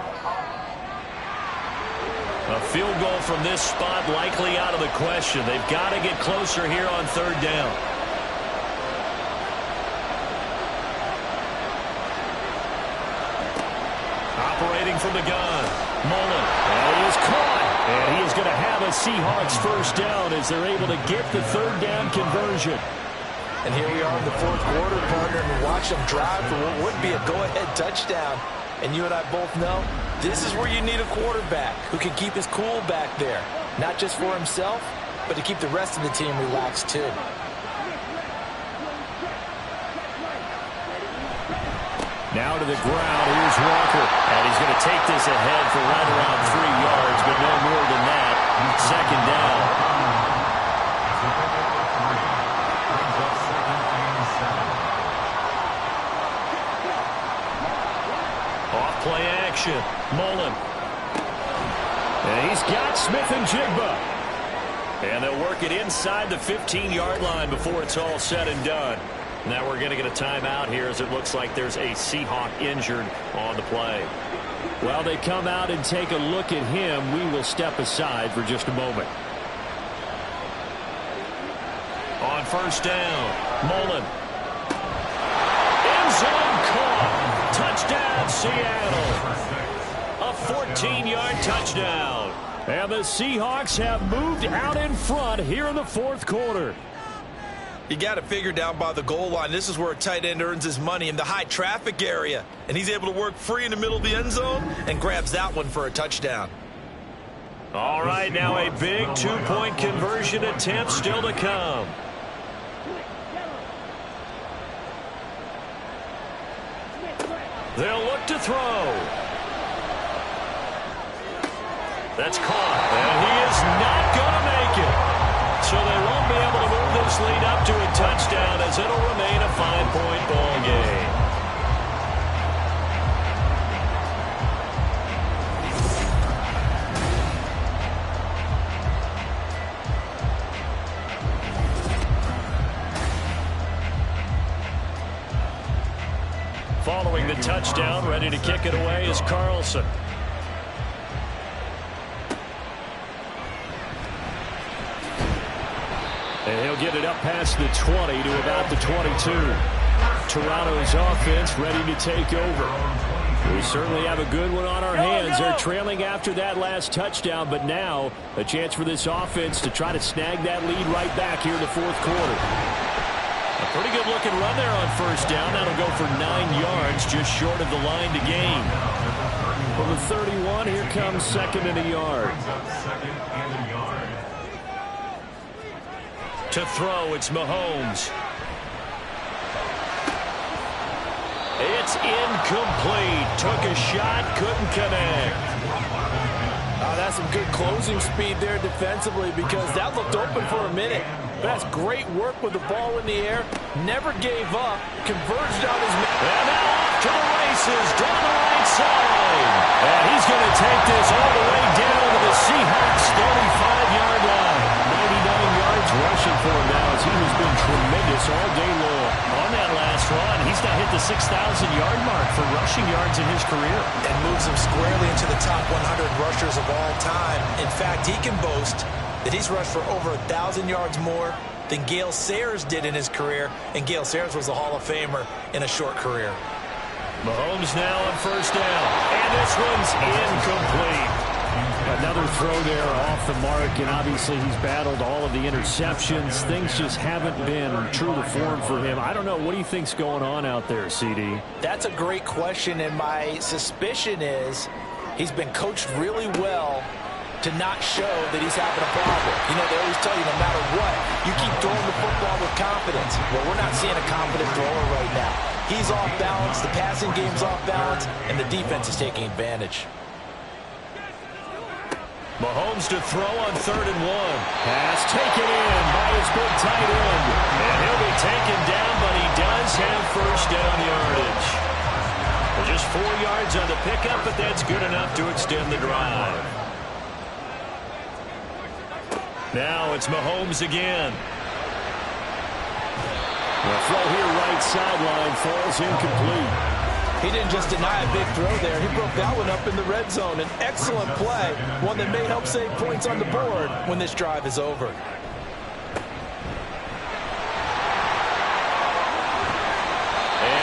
A field goal from this spot likely out of the question. They've got to get closer here on third down. Operating from the gun. Mullen. And he is caught. And he is going to have a Seahawks first down as they're able to get the third down conversion. And here we are in the fourth quarter, partner, and watch them drive for what would be a go-ahead touchdown. And you and I both know this is where you need a quarterback who can keep his cool back there. Not just for himself, but to keep the rest of the team relaxed too. Now to the ground. Here's Walker. And he's going to take this ahead for right around 3 yards, but no more than that. 2nd down. Off-play action. Mullen. And he's got Smith and Jigba. And they'll work it inside the 15-yard line before it's all said and done. Now we're going to get a timeout here as it looks like there's a Seahawk injured on the play. While they come out and take a look at him, we will step aside for just a moment. On first down, Mullen. End zone caught. Touchdown, Seattle. A 14-yard touchdown. And the Seahawks have moved out in front here in the fourth quarter. You got to figure down by the goal line. This is where a tight end earns his money, in the high traffic area. And he's able to work free in the middle of the end zone and grabs that one for a touchdown. All right, now a big two-point conversion attempt still to come. They'll look to throw. That's caught, and he is not going to make it. So they won't be able to move this lead up to a touchdown as it'll remain a 5-point ball game. Following the touchdown, ready to kick it away is Carlson. And he'll get it up past the 20 to about the 22. Toronto's offense ready to take over. We certainly have a good one on our hands. They're trailing after that last touchdown, but now a chance for this offense to try to snag that lead right back here in the fourth quarter. A pretty good looking run there on first down. That'll go for 9 yards, just short of the line to gain. From the 31, here comes second and a yard. To throw, it's Mahomes. It's incomplete. Took a shot, couldn't connect. That's some good closing speed there defensively because that looked open for a minute. But that's great work with the ball in the air. Never gave up. Converged on his man. And now off to the races down the right side. And he's going to take this all the way down to the Seahawks 35-yard line. 99 yards rushing for him now as he has been tremendous all day long. On that last run, he's now hit the 6,000-yard mark for rushing yards in his career. And moves him squarely into the top 100 rushers of all time. In fact, he can boast that he's rushed for over 1,000 yards more than Gale Sayers did in his career, and Gale Sayers was a Hall of Famer in a short career. Mahomes now on first down, and this one's incomplete. Another throw there off the mark, and obviously he's battled all of the interceptions. Things just haven't been true to form for him. I don't know. What do you think's going on out there, CD? That's a great question, and my suspicion is he's been coached really well to not show that he's having a problem. You know, they always tell you no matter what, you keep throwing the football with confidence. Well, we're not seeing a confident thrower right now. He's off balance, the passing game's off balance, and the defense is taking advantage. Mahomes to throw on 3rd and 1. Pass taken in by his big tight end. And he'll be taken down, but he does have first down yardage. Well, just 4 yards on the pickup, but that's good enough to extend the drive. Now it's Mahomes again. The throw here right sideline falls incomplete. He didn't just deny a big throw there. He broke that one up in the red zone. An excellent play, one that may help save points on the board when this drive is over. And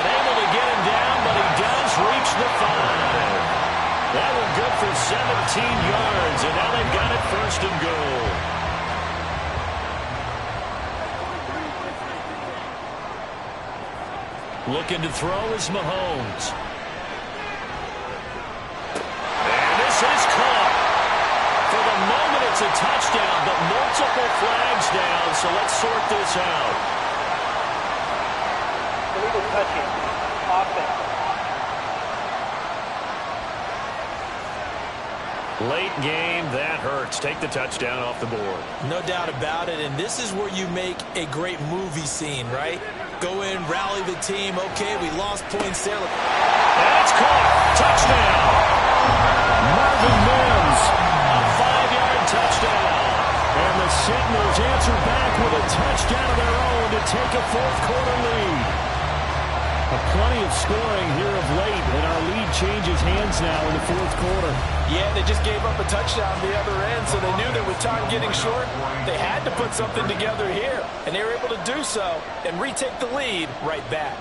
able to get him down, but he does reach the 5. That one good for 17 yards, and now they've got it first and goal. Looking to throw is Mahomes. And this is caught. For the moment, it's a touchdown, but multiple flags down, so let's sort this out. Illegal touching. Offense. Late game, that hurts. Take the touchdown off the board. No doubt about it, and this is where you make a great movie scene, right? Go in, rally the team. Okay, we lost points there. And it's caught. Touchdown. Marvin Mims, a 5-yard touchdown. And the Sentinels answer back with a touchdown of their own to take a fourth-quarter lead. Plenty of scoring here of late, and our lead changes hands now in the fourth quarter. Yeah, they just gave up a touchdown the other end, so they knew that with time getting short, they had to put something together here, and they were able to do so and retake the lead right back.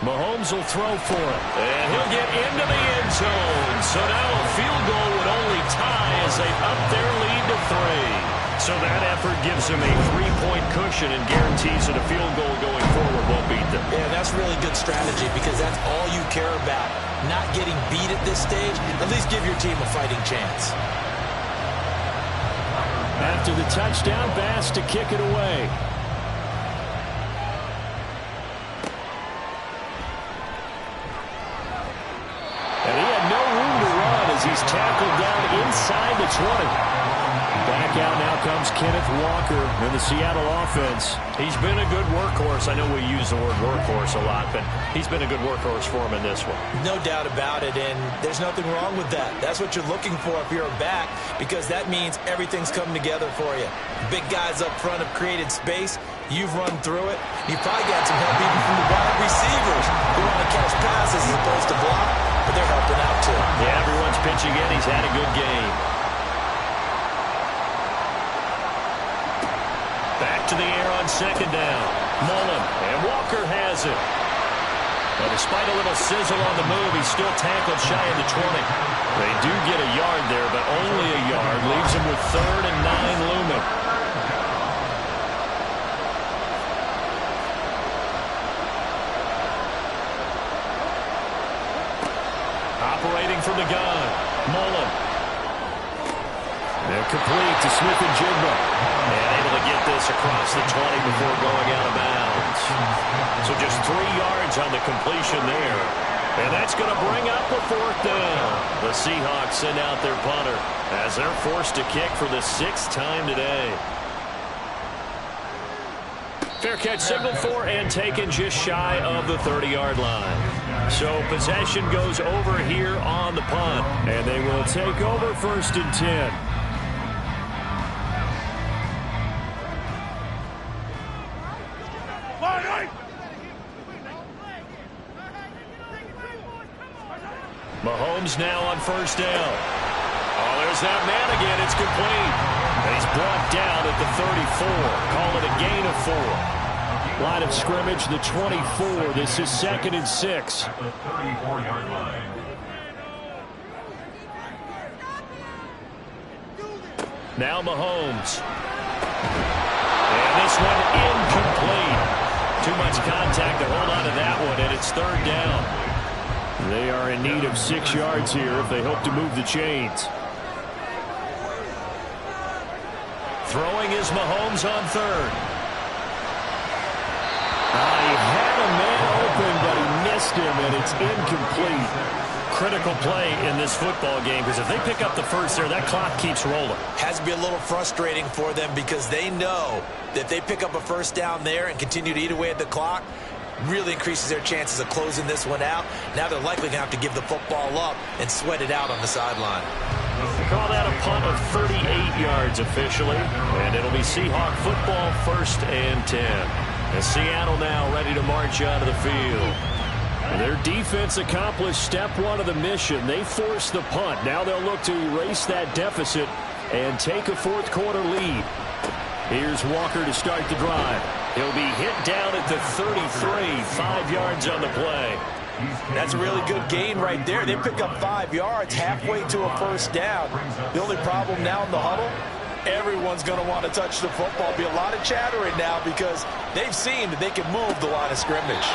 Mahomes will throw for it, and he'll get into the end zone. So now a field goal would only tie as they up their lead to 3. So that effort gives them a 3-point cushion and guarantees that a field goal going forward won't beat them. Yeah, that's really good strategy because that's all you care about. Not getting beat at this stage, at least give your team a fighting chance. After the touchdown, Bass to kick it away. And he had no room to run as he's tackled down inside the the 20. Back out now comes Kenneth Walker in the Seattle offense. He's been a good workhorse. I know we use the word workhorse a lot, but he's been a good workhorse for him in this one. No doubt about it, and there's nothing wrong with that. That's what you're looking for if you're a back, because that means everything's coming together for you. Big guys up front have created space. You've run through it. You've probably got some help even from the wide receivers who want to catch passes as opposed to block, but they're helping out too. Yeah, everyone's pitching in. He's had a good game. Back to the air on second down. Mullen, and Walker has it. Well, despite a little sizzle on the move, he's still tackled shy of the 20. They do get a yard there, but only a yard. Leaves him with 3rd and 9 looming. Operating from the gun, Mullen. And complete to Smith-Njigba. And able to get this across the 20 before going out of bounds. So just 3 yards on the completion there. And that's going to bring up the 4th down. The Seahawks send out their punter as they're forced to kick for the 6th time today. Fair catch signaled for and taken just shy of the 30-yard line. So possession goes over here on the punt. And they will take over 1st and 10. Mahomes now on 1st down. Oh, there's that man again. It's complete. And he's brought down at the 34. Call it a gain of 4. Line of scrimmage, the 24. This is 2nd and 6. At the 34-yard line. Now Mahomes. And this one incomplete. Too much contact to hold on to that one, and it's 3rd down. They are in need of 6 yards here if they hope to move the chains. Throwing is Mahomes on 3rd. He had a man open, but he missed him, and it's incomplete. Critical play in this football game, because if they pick up the 1st there, that clock keeps rolling. Has to be a little frustrating for them because they know that if they pick up a 1st down there and continue to eat away at the clock, really increases their chances of closing this one out. Now they're likely going to have to give the football up and sweat it out on the sideline. They call that a punt of 38 yards officially, and it'll be Seahawk football 1st and 10. As Seattle now ready to march out of the field. And their defense accomplished step 1 of the mission. They forced the punt. Now they'll look to erase that deficit and take a 4th quarter lead. Here's Walker to start the drive. He'll be hit down at the 33, 5 yards on the play. That's a really good gain right there. They pick up 5 yards halfway to a 1st down. The only problem now in the huddle, everyone's going to want to touch the football. Be a lot of chattering now because they've seen that they can move the line of scrimmage.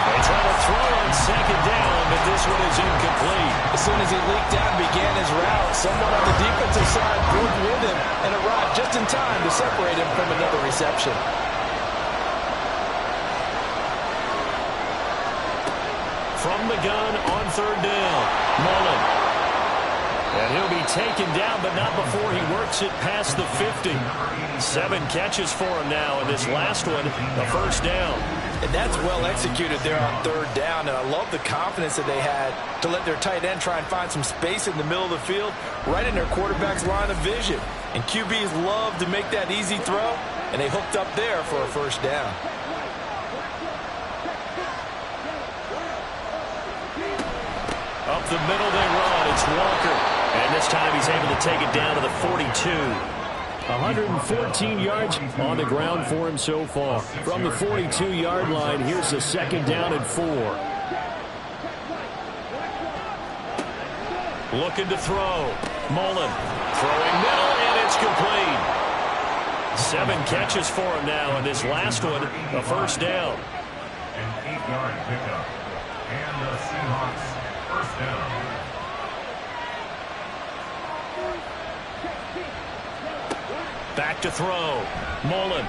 They try to throw on 2nd down, but this one is incomplete. As soon as he leaked out and began his route, someone on the defensive side broke with him and arrived just in time to separate him from another reception. From the gun on 3rd down, Mullen. And he'll be taken down, but not before he works it past the 50. 7 catches for him now, and this last one, a 1st down. And that's well executed there on 3rd down, and I love the confidence that they had to let their tight end try and find some space in the middle of the field, right in their quarterback's line of vision. And QBs love to make that easy throw, and they hooked up there for a 1st down. Up the middle they run. It's Walker. And this time he's able to take it down to the 42. 114 yards on the ground for him so far. From the 42-yard line, here's the 2nd down and 4. Looking to throw. Mullen throwing middle, and it's complete. 7 catches for him now, and this last one, a 1st down. An 8-yard pickup. And the Seahawks 1st down. Back to throw. Mullen.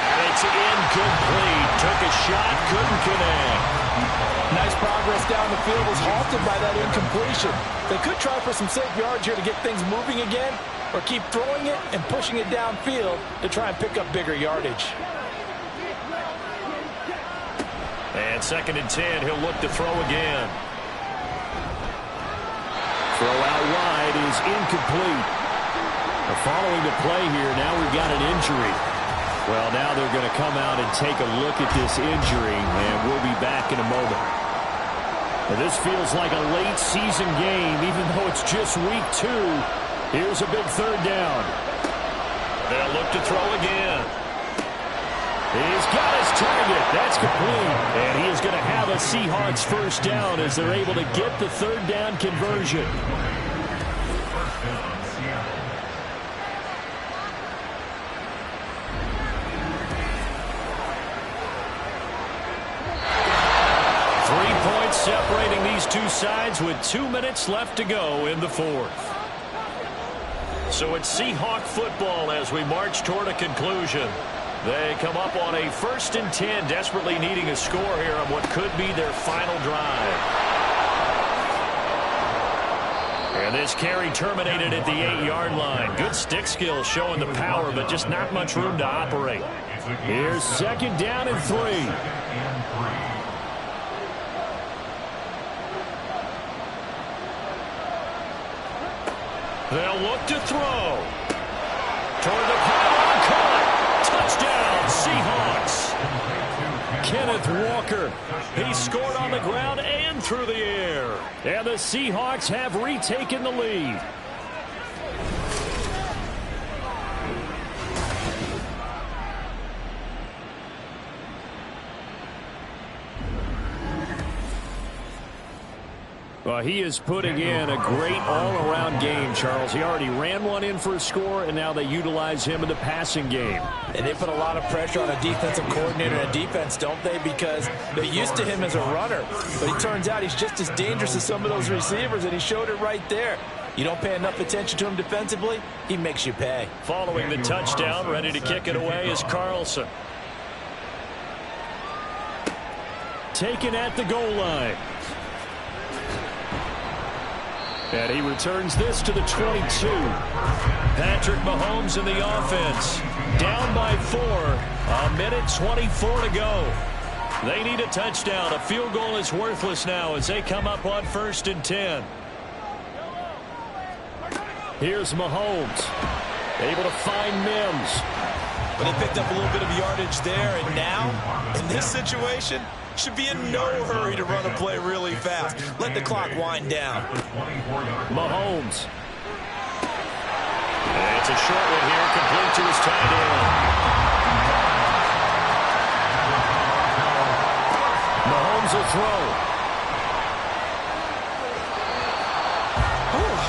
And it's incomplete. Took a shot, couldn't connect. Nice progress down the field was halted by that incompletion. They could try for some safe yards here to get things moving again, or keep throwing it and pushing it downfield to try and pick up bigger yardage. And 2nd and 10, he'll look to throw again. Throw out wide is incomplete. Following the play here, now we've got an injury. Well, now they're going to come out and take a look at this injury, and we'll be back in a moment. Well, this feels like a late season game, even though it's just week 2. Here's a big 3rd down. They'll look to throw again. He's got his target. That's complete. And he is going to have a Seahawks 1st down as they're able to get the 3rd down conversion. First down, Seattle. 3 points separating these two sides with 2 minutes left to go in the 4th. So it's Seahawk football as we march toward a conclusion. They come up on a 1st and 10, desperately needing a score here on what could be their final drive. And this carry terminated at the 8-yard line. Good stick skills showing the power, but just not much room to operate. Here's 2nd down and 3. They'll look to throw. Toward the pylon, caught. Touchdown, Seahawks. Kenneth Walker. He scored on the ground and through the air. And the Seahawks have retaken the lead. Well, he is putting in a great all-around game, Charles. He already ran one in for a score, and now they utilize him in the passing game. And they put a lot of pressure on a defensive coordinator and defense, don't they? Because they're used to him as a runner. But it turns out he's just as dangerous as some of those receivers, and he showed it right there. You don't pay enough attention to him defensively, he makes you pay. Following the touchdown, ready to kick it away is Carlson. Taken at the goal line. And he returns this to the 22. Patrick Mahomes in the offense. Down by 4. 1:24 to go. They need a touchdown. A field goal is worthless now as they come up on 1st and 10. Here's Mahomes. Able to find Mims. But they picked up a little bit of yardage there, and now, in this situation, should be in no hurry to run a play really fast. Let the clock wind down. Mahomes. And it's a short one here, complete to his tight end. Mahomes will throw.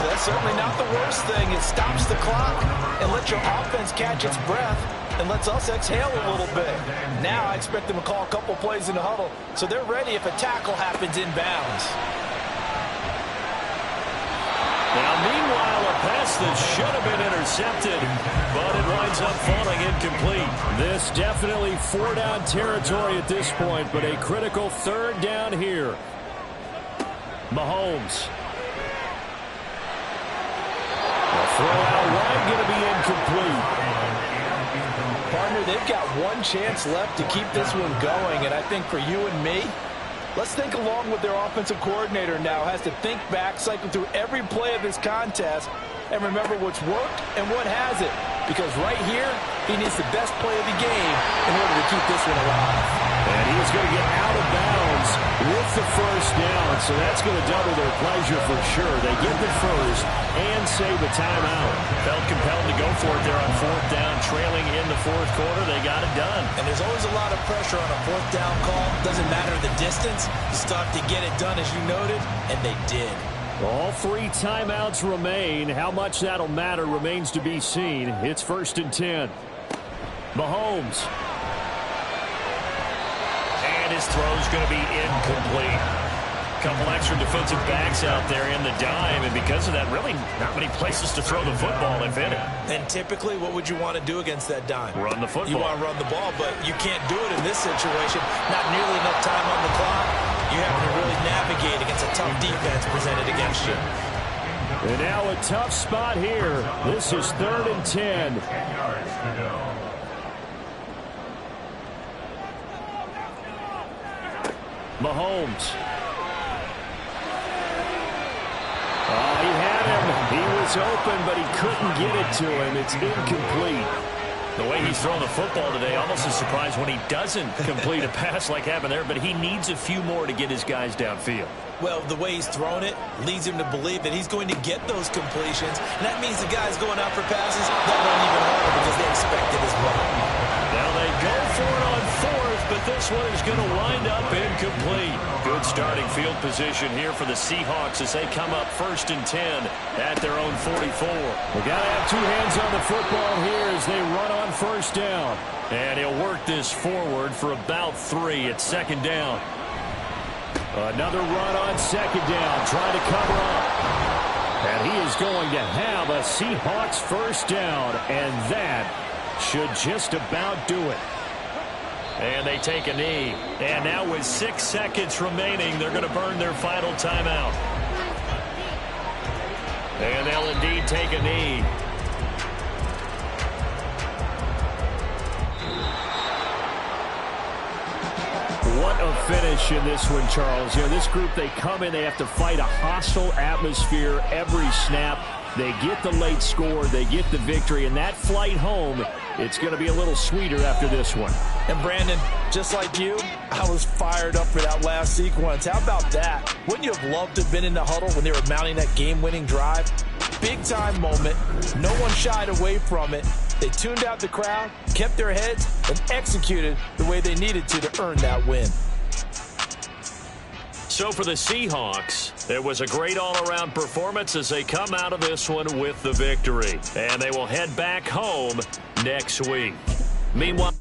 That's certainly not the worst thing. It stops the clock and lets your offense catch its breath and lets us exhale a little bit. Now I expect them to call a couple plays in the huddle so they're ready if a tackle happens inbounds. Now, meanwhile, a pass that should have been intercepted, but it winds up falling incomplete. This definitely 4-down territory at this point, but a critical 3rd down here. Mahomes. Throw out wide, going to be incomplete. Partner, they've got one chance left to keep this one going, and I think for you and me, let's think along with their offensive coordinator now. Has to think back, cycle through every play of this contest, and remember what's worked and what hasn't. Because right here, he needs the best play of the game in order to keep this one alive. And he's going to get out of bounds with the 1st down, so that's going to double their pleasure for sure. They get the 1st and save a timeout. Felt compelled to go for it there on 4th down, trailing in the 4th quarter. They got it done. And there's always a lot of pressure on a 4th down call. Doesn't matter the distance. You still have to get it done, as you noted, and they did. All 3 timeouts remain. How much that'll matter remains to be seen. It's 1st and 10. Mahomes. And his throw's going to be incomplete. Couple extra defensive backs out there in the dime, and because of that, really not many places to throw the football, if any. And typically, what would you want to do against that dime? Run the football. You want to run the ball, but you can't do it in this situation. Not nearly enough time on the clock. You have to really navigate against a tough defense presented against you. And now a tough spot here. This is 3rd and 10. 10 yards to go. Mahomes. Oh, he had him. He was open, but he couldn't get it to him. It's incomplete. The way he's thrown the football today, almost a surprise when he doesn't complete a pass like happened there, but he needs a few more to get his guys downfield. Well, the way he's thrown it leads him to believe that he's going to get those completions, and that means the guys going out for passes, they'll run even harder because they expect it as well. Now they go for it on 4th, but this one is going to wind up incomplete. Good starting field position here for the Seahawks as they come up 1st and 10 at their own 44. They got to have two hands on the football here as they run on 1st down. And he'll work this forward for about 3 at 2nd down. Another run on 2nd down, trying to cover up. And he is going to have a Seahawks 1st down, and that should just about do it. And they take a knee. And now with 6 seconds remaining, they're going to burn their final timeout. And they'll indeed take a knee. What a finish in this one, Charles. You know, this group, they come in, they have to fight a hostile atmosphere every snap. They get the late score, they get the victory, and that flight home, it's going to be a little sweeter after this one. And Brandon, just like you, I was fired up for that last sequence. How about that? Wouldn't you have loved to have been in the huddle when they were mounting that game-winning drive? Big-time moment. No one shied away from it. They tuned out the crowd, kept their heads, and executed the way they needed to earn that win. So for the Seahawks, it was a great all-around performance as they come out of this one with the victory. And they will head back home next week. Meanwhile,